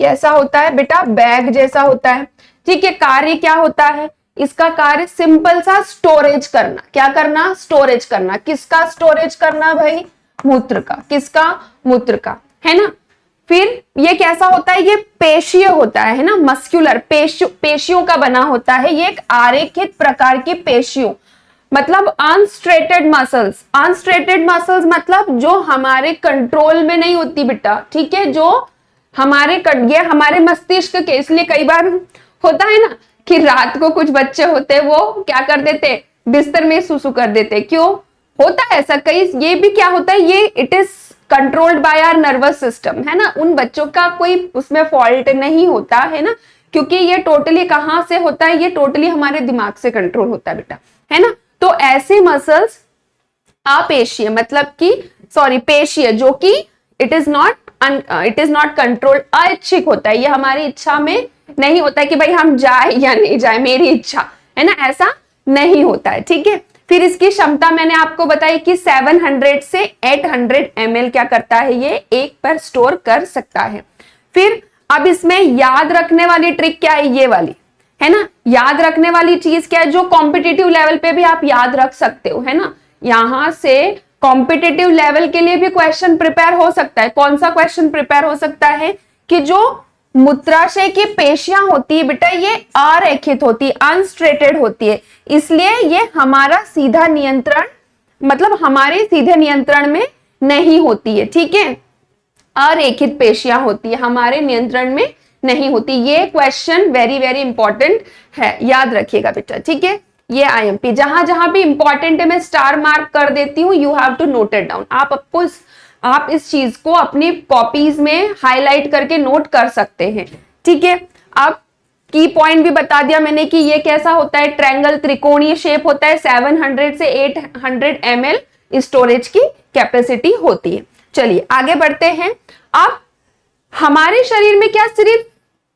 कैसा होता है बेटा? बैग जैसा होता है। ठीक है, कार्य क्या होता है इसका? कार्य सिंपल सा स्टोरेज करना। क्या करना? स्टोरेज करना। किसका स्टोरेज करना भाई? मूत्र का। किसका? मूत्र का, है ना? फिर ये कैसा होता है? ये पेशीय होता है ना? मस्कुलर, पेशियों का बना होता है। ये एक आरेखित प्रकार की पेशियों, मतलब अनस्ट्रेटेड मसल्स। अनस्ट्रेटेड मसल्स मतलब जो हमारे कंट्रोल में नहीं होती बेटा। ठीक है, जो ये हमारे मस्तिष्क के, इसलिए कई बार होता है ना कि रात को कुछ बच्चे होते वो क्या कर देते? बिस्तर में सुसु कर देते। क्यों होता है ऐसा? कई ये भी क्या होता है? ये it is controlled by our nervous system, है ना? उन बच्चों का कोई उसमें फॉल्ट नहीं होता है ना, क्योंकि ये टोटली कहां से होता है? ये टोटली हमारे दिमाग से कंट्रोल होता है बेटा, है ना? तो ऐसे मसल्स अपेशीय मतलब कि पेशीय, जो कि इट इज नॉट कंट्रोल्ड, ऐच्छिक होता है। ये हमारी इच्छा में नहीं होता है कि भाई हम जाए या नहीं जाए, मेरी इच्छा, है ना? ऐसा नहीं होता है। ठीक है, फिर इसकी क्षमता मैंने आपको बताई कि 700 से 800 ml क्या करता है? ये एक पर स्टोर कर सकता है। फिर अब इसमें याद रखने वाली ट्रिक क्या है? ये वाली, है ना? याद रखने वाली चीज क्या है? जो कॉम्पिटिटिव लेवल पे भी आप याद रख सकते हो, है ना? यहां से कॉम्पिटिटिव लेवल के लिए भी क्वेश्चन प्रिपेयर हो सकता है। कौन सा क्वेश्चन प्रिपेयर हो सकता है? कि जो मूत्राशय की पेशियां होती है बेटा, ये अरेखित होती है, अनस्ट्रेटेड होती है, इसलिए ये हमारा सीधा नियंत्रण, मतलब हमारे सीधे नियंत्रण में नहीं होती है। ठीक है, अरेखित पेशियां होती है, हमारे नियंत्रण में नहीं होती। ये क्वेश्चन वेरी वेरी इंपॉर्टेंट है, याद रखिएगा बेटा। ठीक है, ये आईएमपी जहां जहां भी इंपॉर्टेंट है मैं स्टार मार्क कर देती हूँ, you have to note it down. आप इस चीज को अपनी कॉपीज में हाईलाइट करके नोट कर सकते हैं। ठीक है, अब की पॉइंट भी बता दिया मैंने कि ये कैसा होता है? ट्रायंगल, त्रिकोणीय शेप होता है। 700 से 800 ml स्टोरेज की कैपेसिटी होती है। चलिए आगे बढ़ते हैं। अब हमारे शरीर में क्या सिर्फ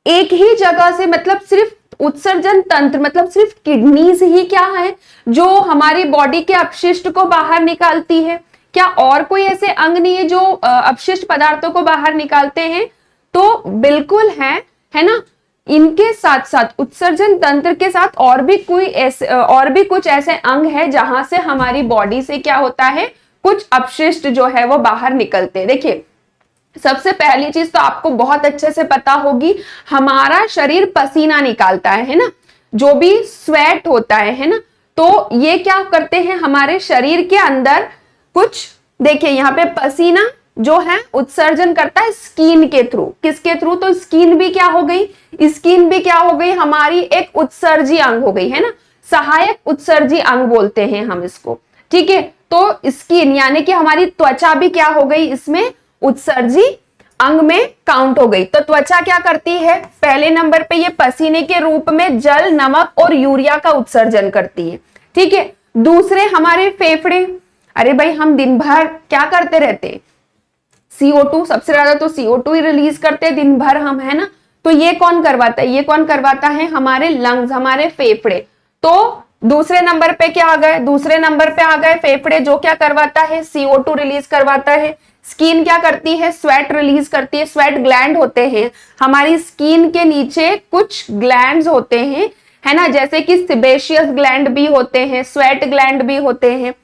एक ही जगह से, मतलब सिर्फ उत्सर्जन तंत्र मतलब सिर्फ किडनीज ही क्या है जो हमारी बॉडी के अपशिष्ट को बाहर निकालती है? क्या और कोई ऐसे अंग नहीं है जो अपशिष्ट पदार्थों को बाहर निकालते हैं? तो बिल्कुल है ना। इनके साथ साथ उत्सर्जन तंत्र के साथ और भी कुछ ऐसे अंग है जहां से हमारी बॉडी से क्या होता है, कुछ अपशिष्ट जो है वो बाहर निकलते हैं। देखिए, सबसे पहली चीज तो आपको बहुत अच्छे से पता होगी, हमारा शरीर पसीना निकालता है ना, जो भी स्वेट होता है ना, तो ये क्या करते हैं हमारे शरीर के अंदर कुछ, देखिए यहाँ पे पसीना जो है उत्सर्जन करता है स्किन के थ्रू। किसके थ्रू? तो स्किन भी क्या हो गई, स्किन भी क्या हो गई, हमारी एक उत्सर्जी अंग हो गई है ना, सहायक उत्सर्जी अंग बोलते हैं हम इसको, ठीक है। तो स्किन यानी कि हमारी त्वचा भी क्या हो गई, इसमें उत्सर्जी अंग में काउंट हो गई। तो त्वचा क्या करती है, पहले नंबर पे ये पसीने के रूप में जल, नमक और यूरिया का उत्सर्जन करती है, ठीक है। दूसरे हमारे फेफड़े, अरे भाई हम दिन भर क्या करते रहते हैं, CO2, सबसे ज्यादा तो CO2 ही रिलीज करते हैं दिन भर हम, है ना। तो ये कौन करवाता है, ये कौन करवाता है, हमारे लंग्स, हमारे फेफड़े। तो दूसरे नंबर पे क्या आ गए, दूसरे नंबर पे आ गए फेफड़े, जो क्या करवाता है, CO2 रिलीज करवाता है। स्किन क्या करती है, स्वेट रिलीज करती है, स्वेट ग्लैंड होते हैं हमारी स्किन के नीचे, कुछ ग्लैंड्स होते हैं, है ना, जैसे कि सिबेशियस ग्लैंड भी होते हैं, स्वेट ग्लैंड भी होते हैं।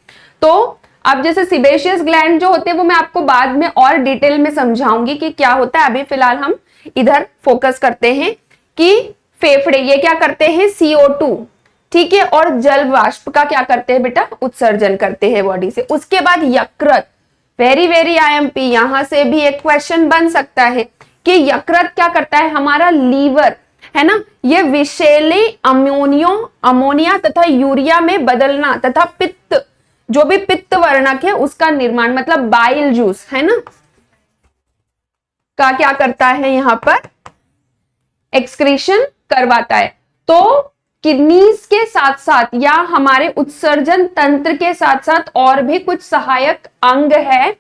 तो अब जैसे सिबेशियस ग्लैंड जो होते हैं वो मैं आपको बाद में और डिटेल में समझाऊंगी कि क्या होता है, अभी फिलहाल हम इधर फोकस करते हैं कि फेफड़े ये क्या करते हैं, CO2, ठीक है, और जल वाष्प का क्या करते हैं बेटा, उत्सर्जन करते हैं बॉडी से। उसके बाद यकृत, वेरी वेरी IMP, यहां से भी एक क्वेश्चन बन सकता है कि यकृत क्या करता है, हमारा लीवर है ना, ये विषैले अमोनिया तथा यूरिया में बदलना तथा पित्त, जो भी पित्त वर्णक है उसका निर्माण, मतलब बाइल जूस है ना, का क्या करता है, यहां पर एक्सक्रीशन करवाता है। तो किडनीज के साथ साथ या हमारे उत्सर्जन तंत्र के साथ साथ और भी कुछ सहायक अंग है,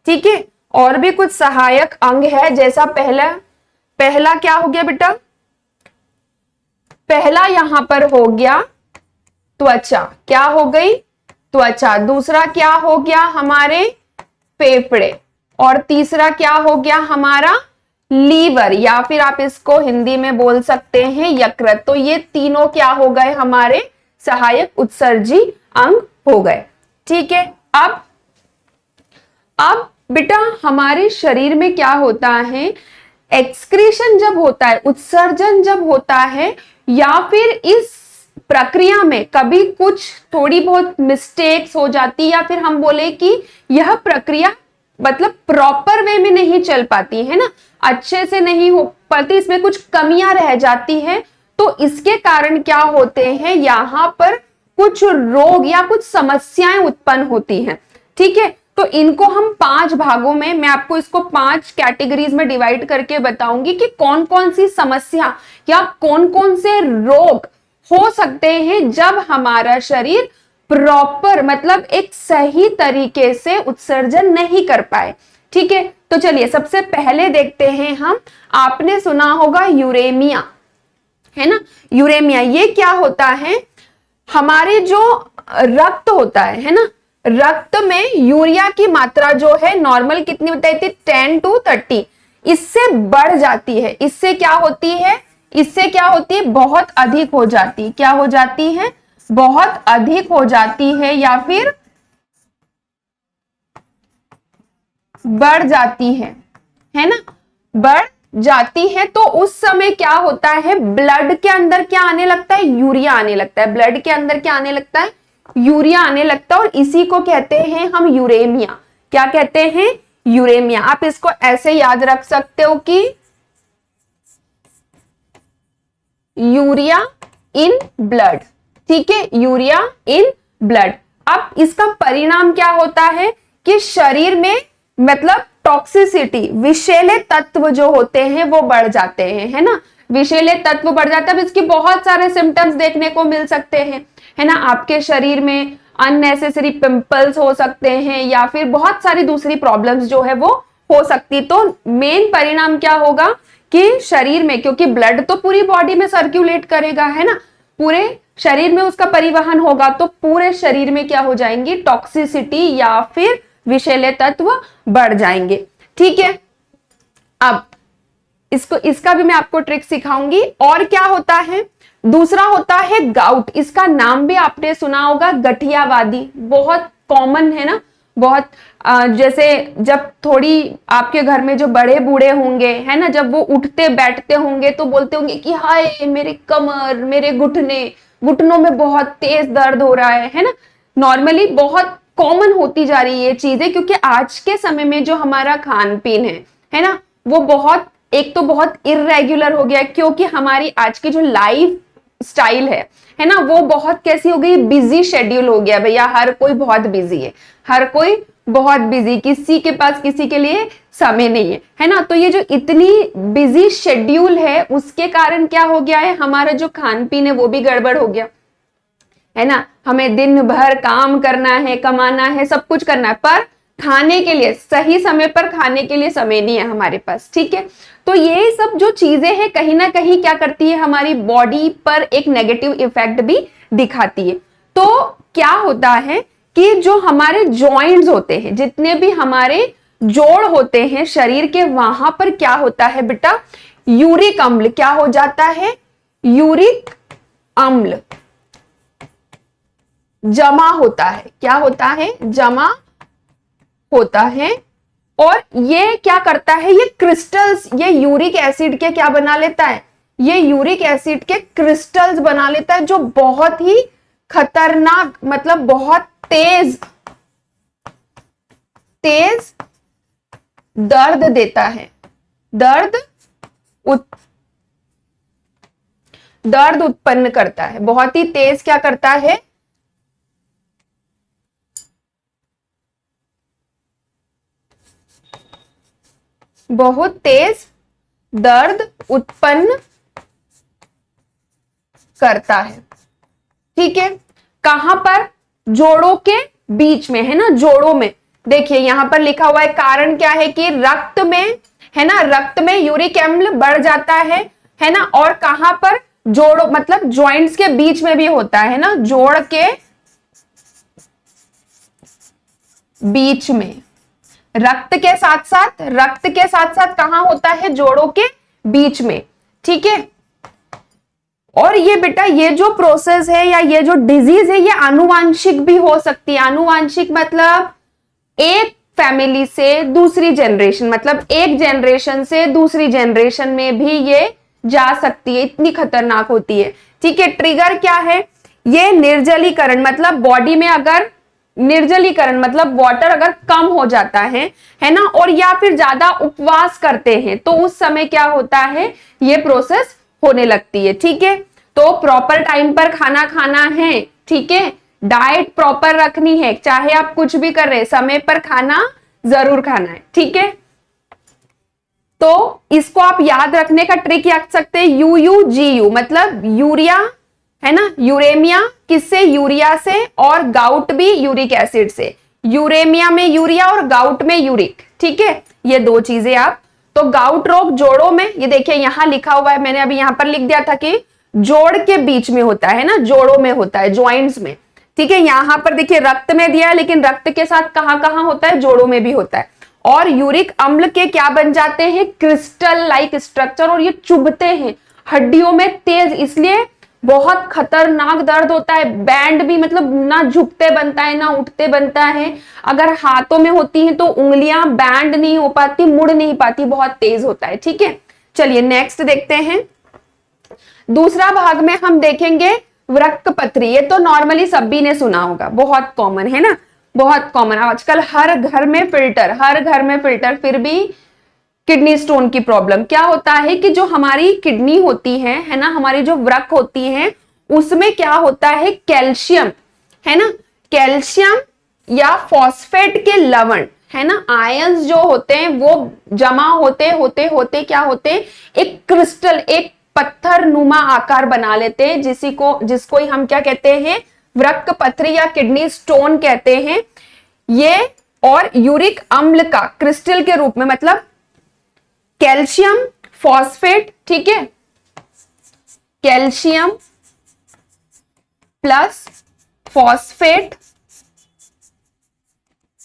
ठीक है, और भी कुछ सहायक अंग है। जैसा पहला क्या हो गया बेटा, पहला यहां पर हो गया त्वचा, क्या हो गई, त्वचा। दूसरा क्या हो गया, हमारे फेफड़े। और तीसरा क्या हो गया, हमारा लीवर, या फिर आप इसको हिंदी में बोल सकते हैं यकृत। तो ये तीनों क्या हो गए, हमारे सहायक उत्सर्जी अंग हो गए, ठीक है। अब बेटा हमारे शरीर में क्या होता है, एक्सक्रीशन जब होता है, उत्सर्जन जब होता है, या फिर इस प्रक्रिया में कभी कुछ थोड़ी बहुत मिस्टेक्स हो जाती, या फिर हम बोले कि यह प्रक्रिया मतलब प्रॉपर वे में नहीं चल पाती है ना, अच्छे से नहीं हो पाती, इसमें कुछ कमियां रह जाती हैं, तो इसके कारण क्या होते हैं, यहां पर कुछ रोग या कुछ समस्याएं उत्पन्न होती हैं, ठीक है। तो इनको हम 5 भागों में, मैं आपको इसको 5 कैटेगरीज में डिवाइड करके बताऊंगी कि कौन कौन सी समस्या या कौन कौन से रोग हो सकते हैं जब हमारा शरीर प्रॉपर मतलब एक सही तरीके से उत्सर्जन नहीं कर पाए, ठीक है। तो चलिए सबसे पहले देखते हैं हम, आपने सुना होगा यूरेमिया, है ना, यूरेमिया। ये क्या होता है, हमारे जो रक्त होता है ना, रक्त में यूरिया की मात्रा जो है नॉर्मल कितनी बताई थी, 10 to 30, इससे बढ़ जाती है, इससे क्या होती है, इससे क्या होती है, बहुत अधिक हो जाती है, क्या हो जाती है, बहुत अधिक हो जाती है, या फिर बढ़ जाती है ना, बढ़ जाती है। तो उस समय क्या होता है, ब्लड के अंदर क्या आने लगता है, यूरिया आने लगता है, ब्लड के अंदर क्या आने लगता है, यूरिया आने लगता है, और इसी को कहते हैं हम यूरेमिया। क्या कहते हैं, यूरेमिया। आप इसको ऐसे याद रख सकते हो कि यूरिया इन ब्लड, ठीक है, यूरिया इन ब्लड। अब इसका परिणाम क्या होता है कि शरीर में मतलब टॉक्सिसिटी, विषैले तत्व जो होते हैं वो बढ़ जाते हैं, है ना, विषैले तत्व बढ़ जाता है। अब इसके बहुत सारे सिम्टम्स देखने को मिल सकते हैं, है ना, आपके शरीर में अननेसेसरी पिंपल्स हो सकते हैं, या फिर बहुत सारी दूसरी प्रॉब्लम्स जो है वो हो सकती। तो मेन परिणाम क्या होगा कि शरीर में, क्योंकि ब्लड तो पूरी बॉडी में सर्कुलेट करेगा, है ना, पूरे शरीर में उसका परिवहन होगा, तो पूरे शरीर में क्या हो जाएंगी, टॉक्सिसिटी या फिर विषैले तत्व बढ़ जाएंगे। ठीक है, अब इसका भी मैं आपको ट्रिक सिखाऊंगी। और क्या होता है, दूसरा होता है गाउट। इसका नाम भी आपने सुना होगा, गठियावादी, बहुत कॉमन है ना, बहुत जैसे जब थोड़ी आपके घर में जो बड़े बूढ़े होंगे, है ना, जब वो उठते बैठते होंगे तो बोलते होंगे कि हाय मेरे कमर, मेरे घुटनों में बहुत तेज दर्द हो रहा है ना। नॉर्मली बहुत कॉमन होती जा रही है ये चीजें, क्योंकि आज के समय में जो हमारा खान पीन है ना, वो बहुत, एक तो बहुत इरेग्युलर हो गया है, क्योंकि हमारी आज की जो लाइफ स्टाइल है ना, वो बहुत कैसी हो गई, बिजी शेड्यूल हो गया भैया। हर कोई बहुत बिजी हर कोई बहुत बिजी, किसी के पास किसी के लिए समय नहीं है ना। तो ये जो इतनी बिजी शेड्यूल है, उसके कारण क्या हो गया है, हमारा जो खान पीन है वो भी गड़बड़ हो गया, है ना। हमें दिन भर काम करना है, कमाना है, सब कुछ करना है, पर खाने के लिए, सही समय पर खाने के लिए समय नहीं है हमारे पास। ठीक है, तो ये सब जो चीजें हैं कहीं ना कहीं क्या करती है, हमारी बॉडी पर एक नेगेटिव इफेक्ट भी दिखाती है। तो क्या होता है कि जो हमारे जॉइंट्स होते हैं, जितने भी हमारे जोड़ होते हैं शरीर के, वहां पर क्या होता है बेटा, यूरिक अम्ल क्या हो जाता है, यूरिक अम्ल जमा होता है। क्या होता है, जमा होता है। और ये क्या करता है, ये क्रिस्टल्स, ये यूरिक एसिड के क्या बना लेता है, ये यूरिक एसिड के क्रिस्टल्स बना लेता है, जो बहुत ही खतरनाक, मतलब बहुत तेज दर्द देता है, दर्द उत्पन्न करता है, बहुत ही तेज क्या करता है, बहुत तेज दर्द उत्पन्न करता है। ठीक है, कहां पर, जोड़ों के बीच में, है ना, जोड़ों में। देखिए यहां पर लिखा हुआ है, कारण क्या है कि रक्त में, है ना, रक्त में यूरिक अम्ल बढ़ जाता है ना। और कहां पर, जोड़ों मतलब जॉइंट्स के बीच में भी होता है ना, जोड़ के बीच में, रक्त के साथ साथ कहां होता है, जोड़ों के बीच में। ठीक है, और ये बेटा, ये जो प्रोसेस है या ये जो डिजीज है, ये आनुवांशिक भी हो सकती है। आनुवांशिक मतलब एक फैमिली से दूसरी जनरेशन, मतलब एक जनरेशन से दूसरी जनरेशन में भी ये जा सकती है, इतनी खतरनाक होती है। ठीक है, ट्रिगर क्या है, ये निर्जलीकरण, मतलब बॉडी में अगर निर्जलीकरण मतलब वाटर अगर कम हो जाता है ना, और या फिर ज्यादा उपवास करते हैं, तो उस समय क्या होता है, ये प्रोसेस होने लगती है। ठीक है, तो प्रॉपर टाइम पर खाना खाना है, ठीक है, डाइट प्रॉपर रखनी है, चाहे आप कुछ भी कर रहे हैं, समय पर खाना जरूर खाना है। ठीक है, तो इसको आप याद रखने का ट्रिक रख सकते हैं, UUGU मतलब यूरिया, है ना, यूरेमिया किससे, यूरिया से, और गाउट भी यूरिक एसिड से। यूरेमिया में यूरिया और गाउट में यूरिक। ठीक है, ये दो चीजें आप, तो गाउट रोग जोड़ों में, ये देखिए यहां लिखा हुआ है, मैंने अभी यहां पर लिख दिया था कि जोड़ के बीच में होता है ना, जोड़ों में होता है, जॉइंट्स में। ठीक है, यहां पर देखिए रक्त में दिया है, लेकिन रक्त के साथ कहां कहां होता है, जोड़ों में भी होता है। और यूरिक अम्ल के क्या बन जाते हैं, क्रिस्टल लाइक स्ट्रक्चर, और ये चुभते हैं हड्डियों में तेज, इसलिए बहुत खतरनाक दर्द होता है। बैंड भी मतलब ना झुकते बनता है ना उठते बनता है, अगर हाथों में होती हैं तो उंगलियां बैंड नहीं हो पाती, मुड़ नहीं पाती, बहुत तेज होता है। ठीक है, चलिए नेक्स्ट देखते हैं। दूसरा भाग में हम देखेंगे वृक्कपत्री। ये तो नॉर्मली सभी ने सुना होगा, बहुत कॉमन है ना, बहुत कॉमन। आजकल हर घर में फिल्टर, फिर भी किडनी स्टोन की प्रॉब्लम। क्या होता है कि जो हमारी किडनी होती है ना, हमारी जो वृक्क होती है, उसमें क्या होता है, कैल्शियम, है ना, कैल्शियम या फॉस्फेट के लवण, है ना, आयंस जो होते हैं वो जमा होते क्या होते हैं, एक क्रिस्टल, एक पत्थर नुमा आकार बना लेते हैं, जिसको ही हम क्या कहते हैं, वृक्कपत्री या किडनी स्टोन कहते हैं। ये और यूरिक अम्ल का क्रिस्टल के रूप में, मतलब कैल्शियम, फॉस्फेट, ठीक है, calcium plus phosphate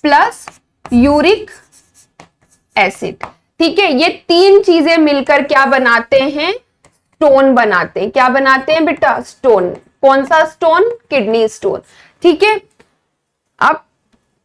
plus uric acid, ठीक है। ये तीन चीजें मिलकर क्या बनाते हैं, स्टोन बनाते हैं। क्या बनाते हैं बेटा, स्टोन। कौन सा स्टोन, किडनी स्टोन, ठीक है। अब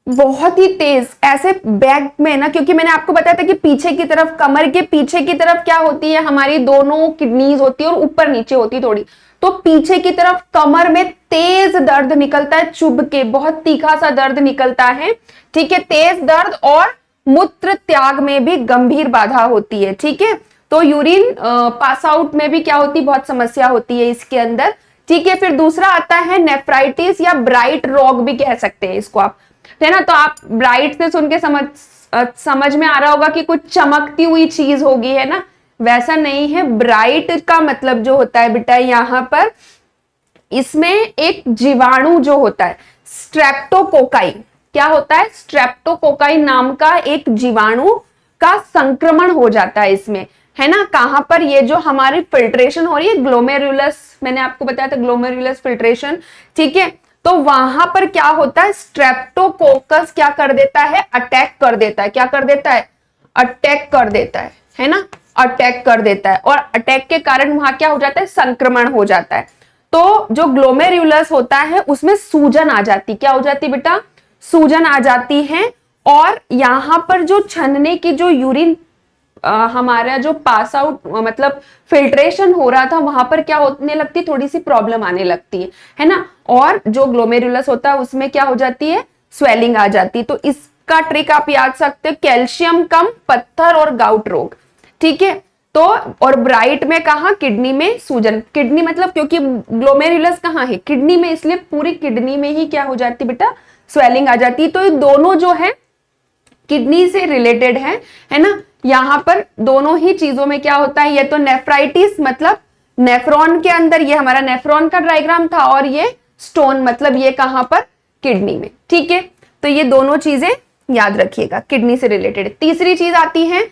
बहुत ही तेज ऐसे बैक में ना, क्योंकि मैंने आपको बताया था कि पीछे की तरफ, कमर के पीछे की तरफ क्या होती है, हमारी दोनों किडनीज होती है और ऊपर नीचे होती है थोड़ी, तो पीछे की तरफ कमर में तेज दर्द निकलता है, चुभ के बहुत तीखा सा दर्द निकलता है, ठीक है। तेज दर्द और मूत्र त्याग में भी गंभीर बाधा होती है, ठीक है। तो यूरिन पास आउट में भी क्या होती है, बहुत समस्या होती है इसके अंदर, ठीक है। फिर दूसरा आता है नेफ्राइटिस या ब्राइट रॉग भी कह सकते हैं इसको आप, है ना। तो आप ब्राइट से सुन के समझ में आ रहा होगा कि कुछ चमकती हुई चीज होगी, है ना। वैसा नहीं है। ब्राइट का मतलब जो होता है बेटा, यहां पर इसमें एक जीवाणु जो होता है स्ट्रेप्टोकोकाई, क्या होता है, स्ट्रेप्टोकोकाई नाम का एक जीवाणु का संक्रमण हो जाता है इसमें, है ना। कहां पर, ये जो हमारी फिल्ट्रेशन हो रही है ग्लोमेरुलस, मैंने आपको बताया था ग्लोमेरुलस फिल्ट्रेशन, ठीक है। तो वहां पर क्या होता है, स्ट्रेप्टोकोकस क्या कर देता है, अटैक कर देता है। क्या कर देता है, अटैक कर देता है ना, अटैक कर देता है। और अटैक के कारण वहां क्या हो जाता है, संक्रमण हो जाता है। तो जो ग्लोमेरुलस होता है उसमें सूजन आ जाती, क्या हो जाती बेटा, सूजन आ जाती है। और यहां पर जो छनने की जो यूरिन हमारा जो पास आउट मतलब फिल्ट्रेशन हो रहा था, वहां पर क्या होने लगती, थोड़ी सी प्रॉब्लम आने लगती है ना। और जो ग्लोमेरुलस होता है उसमें क्या हो जाती है, स्वेलिंग आ जाती है। तो इसका ट्रिक आप याद सकते हो, कैल्शियम कम, पत्थर और गाउट रोग, ठीक है। तो और ब्राइट में कहा, किडनी में सूजन, किडनी मतलब क्योंकि ग्लोमेरुलस कहाँ है, किडनी में, इसलिए पूरी किडनी में ही क्या हो जाती बेटा, स्वेलिंग आ जाती। तो ये दोनों जो है किडनी से रिलेटेड है ना। यहां पर दोनों ही चीजों में क्या होता है, ये तो नेफ्राइटिस मतलब नेफ्रॉन के अंदर, ये हमारा नेफ्रॉन का डायग्राम था, और ये स्टोन मतलब ये कहां पर, किडनी में, ठीक है। तो ये दोनों चीजें याद रखिएगा, किडनी से रिलेटेड। तीसरी चीज आती है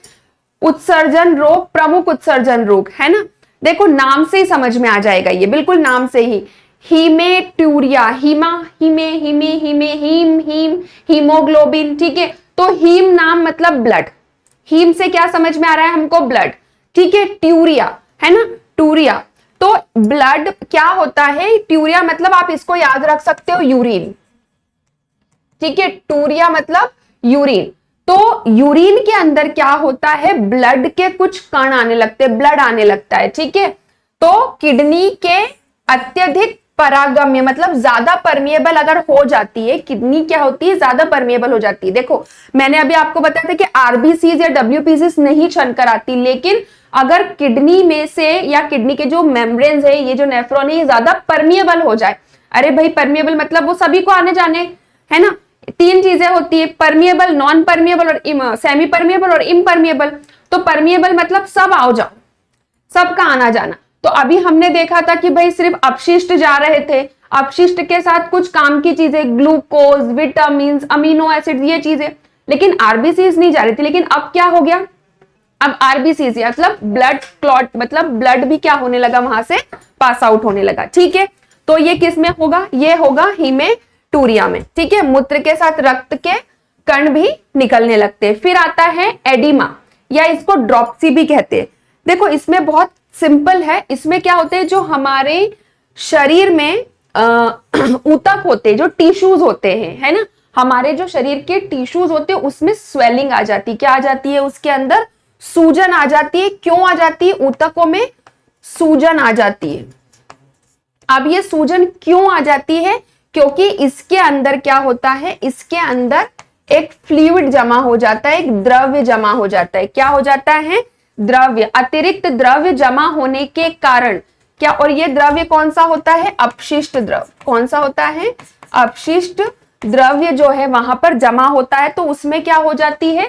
उत्सर्जन रोग, प्रमुख उत्सर्जन रोग, है ना। देखो नाम से ही समझ में आ जाएगा, ये बिल्कुल नाम से ही, हीमेटूरिया, हीमा, हीमे, हीमे, हीमे, हीम, हीम, हीमोग्लोबिन, ठीक है। तो हीम नाम मतलब ब्लड, हीम से क्या समझ में आ रहा है हमको, ब्लड, ठीक है। ट्यूरिया, है ना, टूरिया, तो ब्लड क्या होता है, ट्यूरिया मतलब आप इसको याद रख सकते हो, यूरिन, ठीक है। टूरिया मतलब यूरिन। तो यूरिन के अंदर क्या होता है, ब्लड के कुछ कण आने लगते हैं, ब्लड आने लगता है, ठीक है। तो किडनी के अत्यधिक परागम्य मतलब ज्यादा परमिएबल अगर हो जाती है, किडनी क्या होती है, ज्यादा परमिएबल हो जाती है। देखो मैंने अभी आपको बताया था कि आरबीसीज या डब्ल्यूपीसीज नहीं छन कर आती, लेकिन अगर किडनी में से या किडनी के जो मेम्ब्रेन्स है, ये जो नेफ्रॉन है, ये ज्यादा परमिएबल हो जाए, अरे भाई परमिएबल मतलब वो सभी को आने जाने, है ना। तीन चीजें होती है, परमिएबल, नॉन परमिएबल और सेमी परमिएबल और इम्परमिएबल। तो परमिएबल मतलब सब आओ जाओ, सबका आना जाना। तो अभी हमने देखा था कि भाई सिर्फ अपशिष्ट जा रहे थे, अपशिष्ट के साथ कुछ काम की चीजें, ग्लूकोज, विटामिन, अमीनो एसिड, ये चीजें, लेकिन आरबीसीज नहीं जा रही थी। लेकिन अब क्या हो गया, अब आरबीसीज मतलब ब्लड क्लॉट, मतलब ब्लड भी क्या होने लगा, वहां से पास आउट होने लगा, ठीक है। तो ये किस में होगा, ये होगा हीमेटूरिया में, ठीक है। मूत्र के साथ रक्त के कण भी निकलने लगते हैं। फिर आता है एडिमा, या इसको ड्रॉप्सी भी कहते हैं। देखो इसमें बहुत सिंपल है, इसमें क्या होते हैं, जो हमारे शरीर में ऊतक होते हैं, जो टिश्यूज होते हैं, है ना, हमारे जो शरीर के टिश्यूज होते हैं उसमें स्वेलिंग आ जाती है, क्या आ जाती है, उसके अंदर सूजन आ जाती है। क्यों आ जाती है, ऊतकों में सूजन आ जाती है। अब ये सूजन क्यों आ जाती है, क्योंकि इसके अंदर क्या होता है, इसके अंदर एक फ्लूइड जमा हो जाता है, एक द्रव्य जमा हो जाता है। क्या हो जाता है, द्रव्य, अतिरिक्त द्रव्य जमा होने के कारण क्या, और ये द्रव्य कौन सा होता है, अपशिष्ट द्रव्य। कौन सा होता है, अपशिष्ट द्रव्य जो है वहां पर जमा होता है। तो उसमें क्या हो जाती है,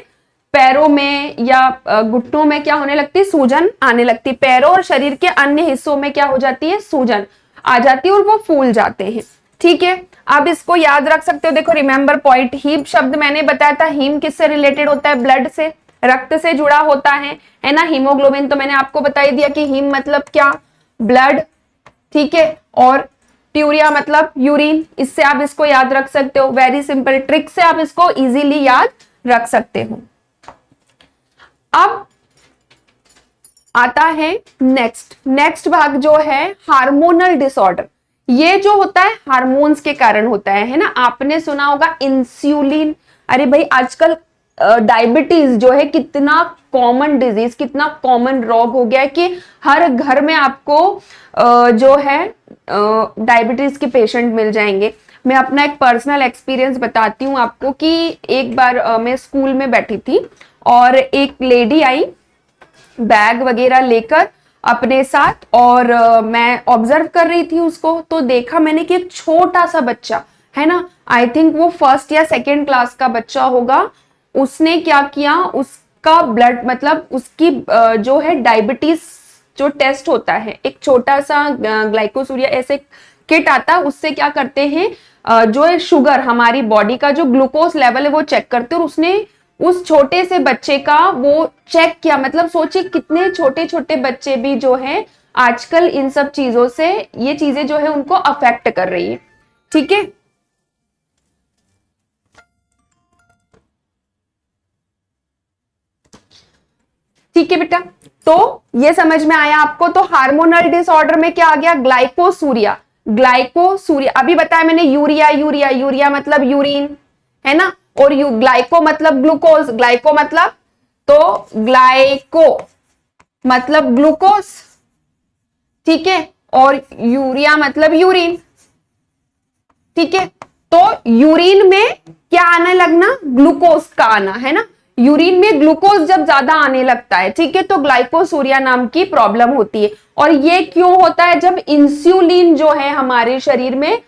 पैरों में या घुटनों में क्या होने लगती है, सूजन आने लगती है। पैरों और शरीर के अन्य हिस्सों में क्या हो जाती है, सूजन आ जाती है और वो फूल जाते हैं, ठीक है। आप इसको याद रख सकते हो। देखो रिमेंबर पॉइंट, हीम शब्द मैंने बताया था, हीम किससे रिलेटेड होता है, ब्लड से, रक्त से जुड़ा होता है ना। हीमोग्लोबिन तो मैंने आपको बता ही दिया कि हीम मतलब क्या, ब्लड, ठीक है, और ट्यूरिया मतलब यूरिन। इससे आप इसको याद रख सकते हो, वेरी सिंपल ट्रिक से आप इसको इजीली याद रख सकते हो। अब आता है नेक्स्ट भाग जो है हार्मोनल डिसऑर्डर। ये जो होता है हार्मोन्स के कारण होता है ना। आपने सुना होगा इंसुलिन, अरे भाई आजकल डायबिटीज जो है कितना कॉमन डिजीज, कितना कॉमन रोग हो गया है कि हर घर में आपको जो है डायबिटीज के पेशेंट मिल जाएंगे। मैं अपना एक पर्सनल एक्सपीरियंस बताती हूँ आपको कि एक बार मैं स्कूल में बैठी थी और एक लेडी आई बैग वगैरह लेकर अपने साथ, और मैं ऑब्जर्व कर रही थी उसको, तो देखा मैंने कि एक छोटा सा बच्चा है ना, आई थिंक वो फर्स्ट या सेकेंड क्लास का बच्चा होगा, उसने क्या किया, उसका ब्लड मतलब उसकी जो है डायबिटीज जो टेस्ट होता है, एक छोटा सा ग्लाइकोसूरिया ऐसे किट आता है, उससे क्या करते हैं जो है शुगर, हमारी बॉडी का जो ग्लूकोज लेवल है वो चेक करते हैं। और उसने उस छोटे से बच्चे का वो चेक किया, मतलब सोचिए कितने छोटे छोटे बच्चे भी जो है आजकल इन सब चीजों से, ये चीजें जो है उनको अफेक्ट कर रही है, ठीक है। ठीक है बेटा, तो ये समझ में आया आपको। तो हार्मोनल डिसऑर्डर में क्या आ गया, ग्लाइकोसूरिया। ग्लाइकोसूरिया अभी बताया मैंने, यूरिया यूरिया यूरिया मतलब यूरिन है ना, और ग्लाइको मतलब ग्लूकोज, ग्लाइको मतलब, तो ग्लाइको मतलब ग्लूकोज, ठीक है, और यूरिया मतलब यूरिन, ठीक है। तो यूरिन में क्या आने लगना, ग्लूकोज का आना, है ना। यूरिन में ग्लूकोज जब ज्यादा आने लगता है, ठीक है, तो ग्लाइकोसूरिया नाम की प्रॉब्लम होती है। और ये क्यों होता है, जब इंसुलिन जो है हमारे शरीर में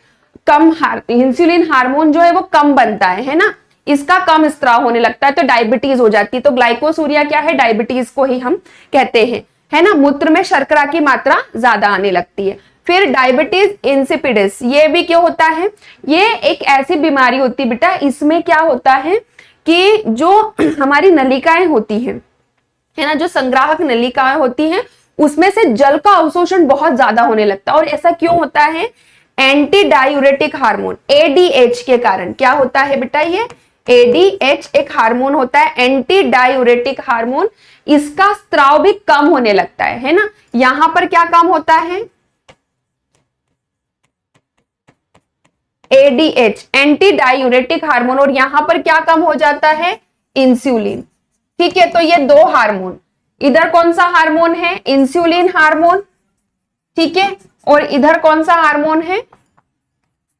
कम, इंसुलिन हार्मोन जो है वो कम बनता है ना, इसका कम स्त्राव होने लगता है तो डायबिटीज हो जाती है। तो ग्लाइकोसूरिया क्या है, डायबिटीज को ही हम कहते हैं, है ना। मूत्र में शर्करा की मात्रा ज्यादा आने लगती है। फिर डायबिटीज इंसिपिडिस, ये भी क्यों होता है, ये एक ऐसी बीमारी होती है बेटा, इसमें क्या होता है कि जो हमारी नलिकाएं होती हैं, है ना, जो संग्राहक नलिकाएं होती हैं, उसमें से जल का अवशोषण बहुत ज्यादा होने लगता है। और ऐसा क्यों होता है, एंटी डायूरेटिक हार्मोन एडीएच के कारण। क्या होता है बेटा, ये एडीएच एक हार्मोन होता है, एंटी डायूरेटिक हार्मोन, इसका स्त्राव भी कम होने लगता है ना। यहां पर क्या कम होता है, एडीएच एंटी डायूरेटिक हार्मोन, और यहां पर क्या कम हो जाता है, इंसुलिन, ठीक है। तो ये दो हार्मोन, इधर कौन सा हार्मोन है, इंसुलिन हार्मोन, ठीक है, और इधर कौन सा हार्मोन है,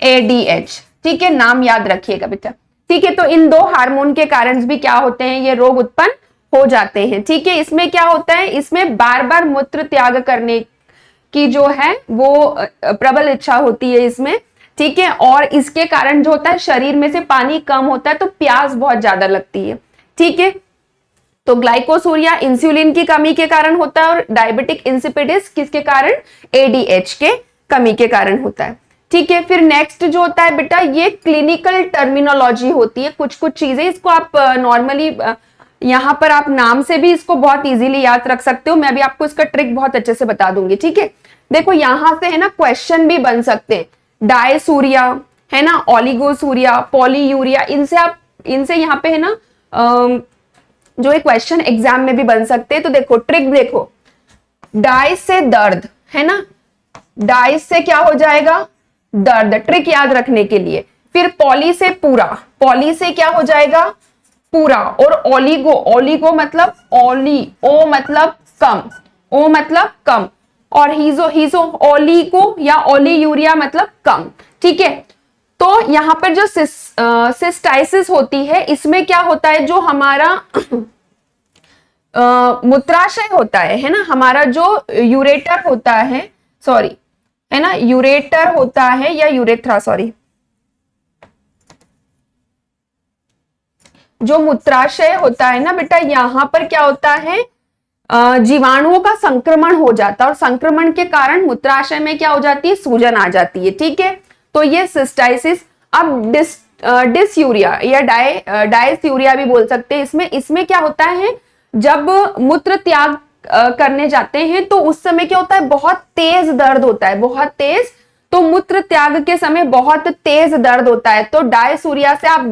एडीएच, ठीक है, नाम याद रखिएगा बेटा, ठीक है। तो इन दो हार्मोन के कारण भी क्या होते हैं, ये रोग उत्पन्न हो जाते हैं, ठीक है। इसमें क्या होता है, इसमें बार बार मूत्र त्याग करने की जो है वो प्रबल इच्छा होती है इसमें, ठीक है। और इसके कारण जो होता है शरीर में से पानी कम होता है तो प्यास बहुत ज्यादा लगती है, ठीक है। तो ग्लाइकोसूरिया इंसुलिन की कमी के कारण होता है, और डायबिटिक इंसिपिडिस किसके कारण, एडीएच के कमी के कारण होता है, ठीक है। फिर नेक्स्ट जो होता है बेटा, ये क्लिनिकल टर्मिनोलॉजी होती है, कुछ कुछ चीजें इसको आप नॉर्मली यहां पर आप नाम से भी इसको बहुत इजीली याद रख सकते हो। मैं भी आपको इसका ट्रिक बहुत अच्छे से बता दूंगी, ठीक है। देखो यहां से है ना क्वेश्चन भी बन सकते हैं, डायसूरिया है ना, ओलिगोसूरिया, पॉलीयूरिया, इनसे यहाँ पे है ना जो एक क्वेश्चन एग्जाम में भी बन सकते हैं। तो देखो ट्रिक देखो, डाई से दर्द है ना, डाई से क्या हो जाएगा, दर्द, ट्रिक याद रखने के लिए। फिर पॉली से पूरा, पॉली से क्या हो जाएगा, पूरा। और ओलिगो, ओलिगो मतलब ओली, ओ मतलब कम, ओ मतलब कम। और हीजो, हीजो ओलिगो या ओलीयूरिया मतलब कम, ठीक है। तो यहां पर जो सिस्टाइसिस होती है, इसमें क्या होता है, जो हमारा मूत्राशय होता है ना, हमारा जो यूरेटर होता है, सॉरी है ना, यूरेटर होता है या यूरेथ्रा, सॉरी, जो मूत्राशय होता है ना बेटा, यहां पर क्या होता है, जीवाणुओं का संक्रमण हो जाता है, और संक्रमण के कारण मूत्राशय में क्या हो जाती है, सूजन आ जाती है, ठीक है। तो ये सिस्टाइसिस। अब डिसयूरिया या डायसूरिया भी बोल सकते हैं, इसमें क्या होता है, जब मूत्र त्याग करने जाते हैं तो उस समय क्या होता है, बहुत तेज दर्द होता है, बहुत तेज। तो मूत्र त्याग के समय बहुत तेज दर्द होता है। तो डायसूरिया से आप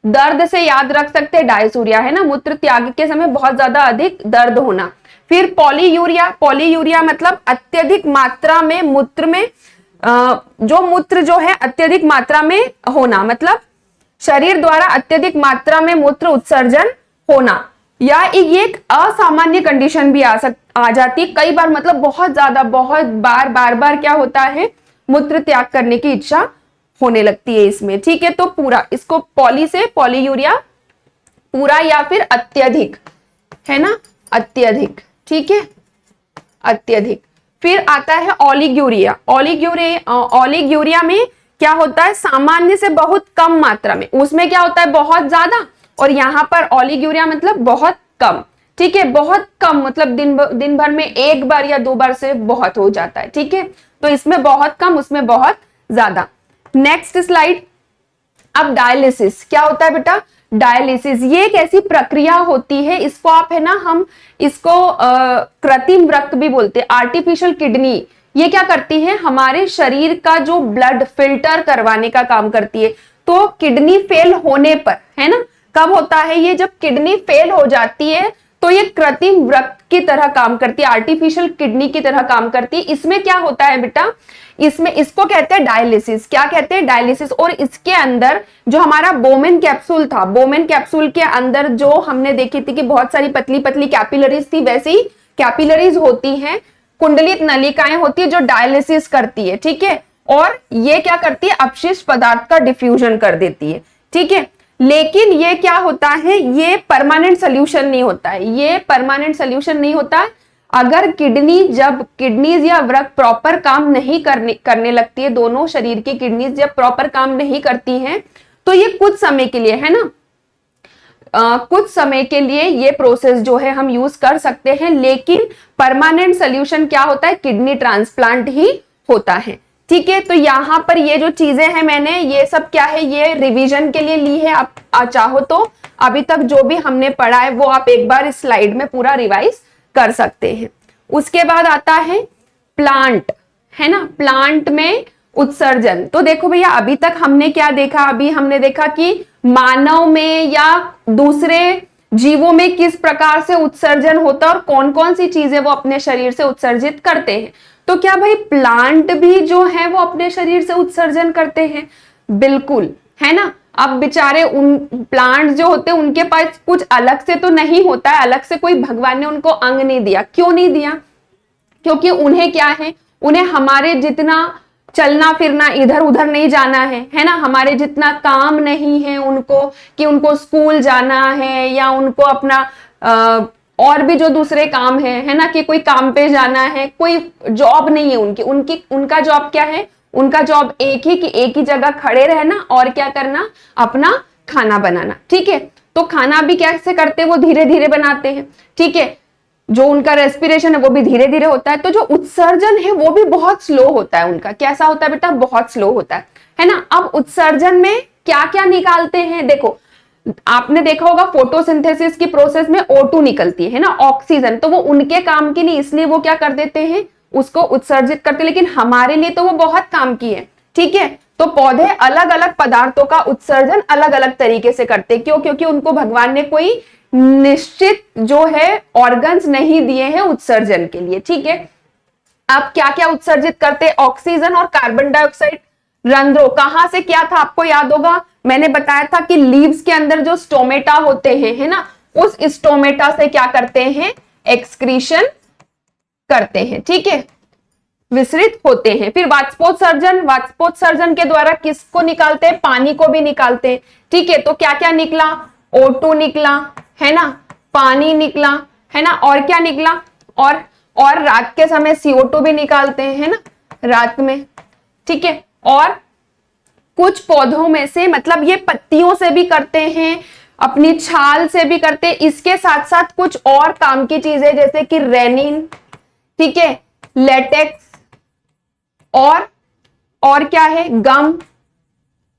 दर्द से याद रख सकते हैं, डायसूरिया है ना, मूत्र त्याग के समय बहुत ज्यादा अधिक दर्द होना। फिर पॉलीयूरिया मतलब अत्यधिक मात्रा में मूत्र में जो मूत्र जो है अत्यधिक मात्रा में होना, मतलब शरीर द्वारा अत्यधिक मात्रा में मूत्र उत्सर्जन होना। या ये एक असामान्य कंडीशन भी आ जाती है कई बार, मतलब बहुत ज्यादा, बहुत बार क्या होता है, मूत्र त्याग करने की इच्छा होने लगती है इसमें। ठीक है, तो पूरा इसको पॉली से पॉलीयूरिया पूरा या फिर अत्यधिक, है ना, अत्यधिक। ठीक है, अत्यधिक। फिर आता है ओलिग्यूरिया। ओलिग्यूरिया में क्या होता है, सामान्य से बहुत कम मात्रा में, उसमें क्या होता है बहुत ज्यादा, और यहां पर ओलिग्यूरिया मतलब बहुत कम। ठीक है, बहुत कम मतलब दिन भर में एक बार या दो बार से बहुत हो जाता है। ठीक है, तो इसमें बहुत कम, उसमें बहुत ज्यादा। Next slide. अब डायलिसिस क्या होता है बेटा, डायलिसिस ये एक ऐसी प्रक्रिया होती है, इसको आप है ना, हम इसको कृत्रिम रक्त भी बोलते हैं, आर्टिफिशियल किडनी। ये क्या करती है, हमारे शरीर का जो ब्लड फिल्टर करवाने का काम करती है। तो किडनी फेल होने पर, है ना, कब होता है ये, जब किडनी फेल हो जाती है तो ये कृत्रिम रक्त की तरह काम करती है, आर्टिफिशियल किडनी की तरह काम करती है। इसमें क्या होता है बेटा, इसमें इसको कहते हैं डायलिसिस। क्या कहते हैं, डायलिसिस। और इसके अंदर जो हमारा बोमेन कैप्सूल था, बोमेन कैप्सूल के अंदर जो हमने देखी थी कि बहुत सारी पतली पतली कैपिलरीज थी, वैसी कैपिलरीज होती हैं, कुंडलित नलिकाएं होती है जो डायलिसिस करती है। ठीक है, और ये क्या करती है, अपशिष्ट पदार्थ का डिफ्यूजन कर देती है। ठीक है, लेकिन ये क्या होता है, ये परमानेंट सोल्यूशन नहीं होता है, ये परमानेंट सोल्यूशन नहीं होता है। अगर जब किडनीज या वृक्क प्रॉपर काम नहीं करने लगती है, दोनों शरीर की किडनीज जब प्रॉपर काम नहीं करती हैं, तो ये कुछ समय के लिए, है ना, कुछ समय के लिए ये प्रोसेस जो है हम यूज कर सकते हैं, लेकिन परमानेंट सोल्यूशन क्या होता है, किडनी ट्रांसप्लांट ही होता है। ठीक है, तो यहां पर ये जो चीजें हैं, मैंने ये सब क्या है, ये रिवीजन के लिए ली है। आप चाहो तो अभी तक जो भी हमने पढ़ा है वो आप एक बार इस स्लाइड में पूरा रिवाइज कर सकते हैं। उसके बाद आता है प्लांट, है ना, प्लांट में उत्सर्जन। तो देखो भैया, अभी तक हमने क्या देखा, अभी हमने देखा कि मानव में या दूसरे जीवों में किस प्रकार से उत्सर्जन होता है और कौन कौन सी चीजें वो अपने शरीर से उत्सर्जित करते हैं। तो क्या भाई प्लांट भी जो है वो अपने शरीर से उत्सर्जन करते हैं? बिल्कुल, है ना। अब बेचारे उन प्लांट जो होते हैं उनके पास कुछ अलग से तो नहीं होता है, अलग से कोई भगवान ने उनको अंग नहीं दिया। क्यों नहीं दिया? क्योंकि उन्हें क्या है, उन्हें हमारे जितना चलना फिरना, इधर उधर नहीं जाना है ना, हमारे जितना काम नहीं है उनको, कि उनको स्कूल जाना है या उनको अपना और भी जो दूसरे काम है ना, कि कोई काम पे जाना है, कोई जॉब नहीं है उनका जॉब क्या है, उनका जॉब एक ही, कि एक ही जगह खड़े रहना और क्या करना, अपना खाना बनाना। ठीक है, तो खाना भी कैसे करते हैं, वो धीरे धीरे बनाते हैं। ठीक है, जो उनका रेस्पिरेशन है वो भी धीरे धीरे होता है, तो जो उत्सर्जन है वो भी बहुत स्लो होता है उनका। कैसा होता है बेटा? बहुत स्लो होता है ना। अब उत्सर्जन में क्या क्या निकालते हैं, देखो आपने देखा होगा फोटोसिंथेसिस की प्रोसेस में O2 निकलती है ना, ऑक्सीजन, तो वो उनके काम की नहीं, इसलिए वो क्या कर देते हैं, उसको उत्सर्जित करते, लेकिन हमारे लिए तो वो बहुत काम की है। ठीक है, तो पौधे अलग अलग पदार्थों का उत्सर्जन अलग अलग तरीके से करते हैं। क्यों? क्योंकि उनको भगवान ने कोई निश्चित जो है ऑर्गन्स नहीं दिए हैं उत्सर्जन के लिए। ठीक है, अब क्या क्या उत्सर्जित करते हैं? ऑक्सीजन और कार्बन डाइऑक्साइड। रंध्रों कहां से क्या था, आपको याद होगा, मैंने बताया था कि लीव्स के अंदर जो स्टोमेटा होते हैं, है ना, उस स्टोमेटा से क्या करते हैं, एक्सक्रीशन करते हैं। ठीक है, विसरित होते हैं। फिर वाष्पोत्सर्जन के द्वारा किसको निकालते हैं? पानी को भी निकालते हैं। ठीक है, तो क्या क्या निकला? O2 निकला, है ना, पानी निकला, है ना, और क्या निकला, और रात के समय CO2 भी निकालते हैं, है ना, रात में। ठीक है, और कुछ पौधों में से, मतलब ये पत्तियों से भी करते हैं, अपनी छाल से भी करते हैं, इसके साथ साथ कुछ और काम की चीजें जैसे कि रेनिन, ठीक है, लेटेक्स, और क्या है, गम,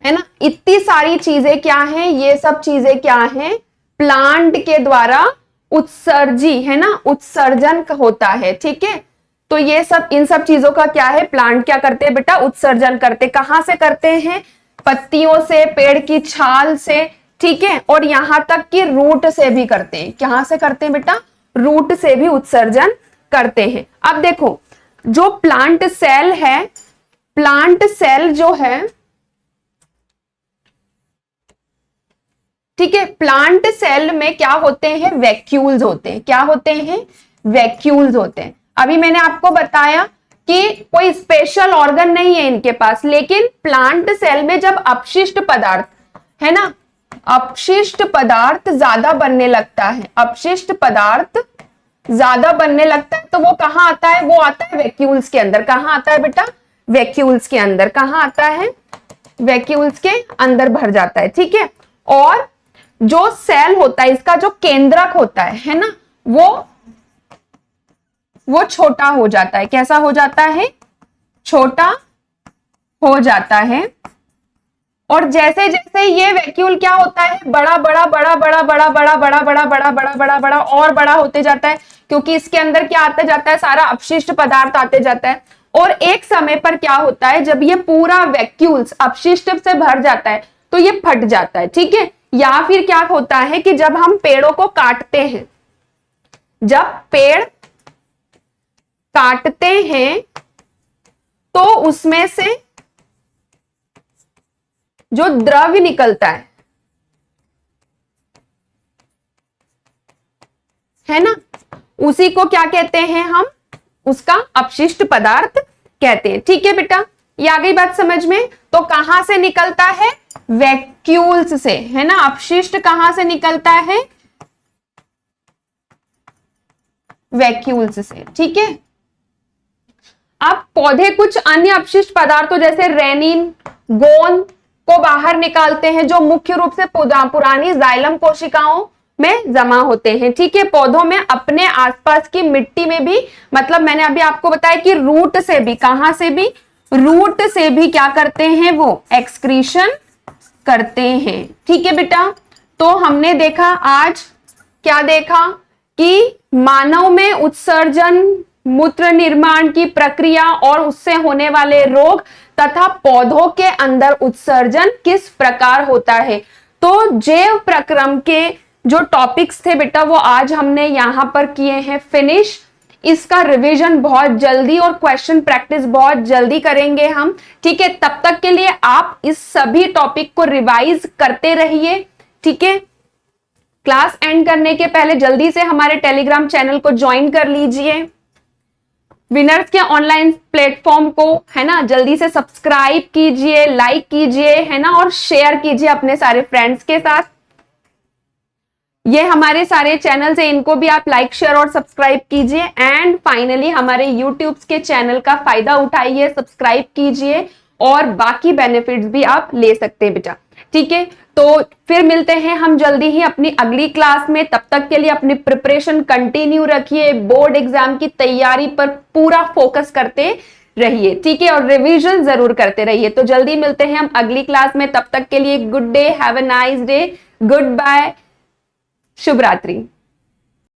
है ना, इतनी सारी चीजें क्या हैं, ये सब चीजें क्या हैं, प्लांट के द्वारा उत्सर्जी, है ना, उत्सर्जन होता है। ठीक है, तो ये सब, इन सब चीजों का क्या है, प्लांट क्या करते हैं बेटा, उत्सर्जन करते। कहां से करते हैं, पत्तियों से, पेड़ की छाल से, ठीक है, और यहां तक कि रूट से भी करते हैं। कहां से करते हैं बेटा, रूट से भी उत्सर्जन करते हैं। अब देखो, जो प्लांट सेल है, प्लांट सेल जो है, ठीक है, प्लांट सेल में क्या होते हैं, वैक्यूल्स होते हैं। क्या होते हैं, वैक्यूल्स होते हैं। अभी मैंने आपको बताया कि कोई स्पेशल ऑर्गन नहीं है इनके पास, लेकिन प्लांट सेल में जब अपशिष्ट पदार्थ, है ना, अपशिष्ट पदार्थ ज्यादा बनने लगता है, अपशिष्ट पदार्थ ज्यादा बनने लगता है, तो वो कहां आता है, वो आता है वैक्यूल्स के अंदर। कहां आता है बेटा, वैक्यूल्स के अंदर। कहां आता है, वैक्यूल्स के अंदर भर जाता है। ठीक है, और जो सेल होता है, इसका जो केंद्रक होता है ना, वो छोटा हो जाता है। कैसा हो जाता है, छोटा हो जाता है। और जैसे जैसे ये वैक्यूल क्या होता है, बड़ा बड़ा बड़ा बड़ा बड़ा बड़ा बड़ा बड़ा बड़ा बड़ा बड़ा बड़ा और बड़ा होते जाता है, क्योंकि इसके अंदर क्या आता जाता है, सारा अपशिष्ट पदार्थ आते जाता है। और एक समय पर क्या होता है, जब ये पूरा वैक्यूल्स अपशिष्ट से भर जाता है, तो ये फट जाता है। ठीक है, या फिर क्या होता है कि जब हम पेड़ों को काटते हैं, जब पेड़ काटते हैं, तो उसमें से जो द्रव्य निकलता है ना, उसी को क्या कहते हैं हम, उसका अपशिष्ट पदार्थ कहते हैं। ठीक है बेटा, ये आ गई बात समझ में। तो कहां से निकलता है, वैक्यूल्स से, है ना, अपशिष्ट कहां से निकलता है, वैक्यूल्स से। ठीक है, अब पौधे कुछ अन्य अपशिष्ट पदार्थों जैसे रेनिन, गोंद को बाहर निकालते हैं, जो मुख्य रूप से पुरानी जाइलम कोशिकाओं में जमा होते हैं। ठीक है, पौधों में अपने आसपास की मिट्टी में भी, मतलब मैंने अभी आपको बताया कि रूट से भी, कहां से भी, रूट से भी क्या करते हैं, वो एक्सक्रीशन करते हैं। ठीक है बेटा, तो हमने देखा आज, क्या देखा कि मानव में उत्सर्जन, मूत्र निर्माण की प्रक्रिया और उससे होने वाले रोग, तथा पौधों के अंदर उत्सर्जन किस प्रकार होता है। तो जैव प्रक्रम के जो टॉपिक्स थे बेटा, वो आज हमने यहां पर किए हैं फिनिश। इसका रिवीजन बहुत जल्दी और क्वेश्चन प्रैक्टिस बहुत जल्दी करेंगे हम। ठीक है, तब तक के लिए आप इस सभी टॉपिक को रिवाइज करते रहिए। ठीक है, क्लास एंड करने के पहले जल्दी से हमारे टेलीग्राम चैनल को ज्वाइन कर लीजिए। विनर्स के ऑनलाइन प्लेटफॉर्म को, है ना, जल्दी से सब्सक्राइब कीजिए, लाइक कीजिए, है ना, और शेयर कीजिए अपने सारे फ्रेंड्स के साथ। ये हमारे सारे चैनल्स हैं, इनको भी आप लाइक, शेयर और सब्सक्राइब कीजिए। एंड फाइनली हमारे यूट्यूब के चैनल का फायदा उठाइए, सब्सक्राइब कीजिए, और बाकी बेनिफिट्स भी आप ले सकते हैं बेटा। ठीक है, तो फिर मिलते हैं हम जल्दी ही अपनी अगली क्लास में। तब तक के लिए अपनी प्रिपरेशन कंटिन्यू रखिए, बोर्ड एग्जाम की तैयारी पर पूरा फोकस करते रहिए। ठीक है, और रिवीजन जरूर करते रहिए। तो जल्दी मिलते हैं हम अगली क्लास में, तब तक के लिए good day, have a nice day, goodbye, शुभ रात्रि।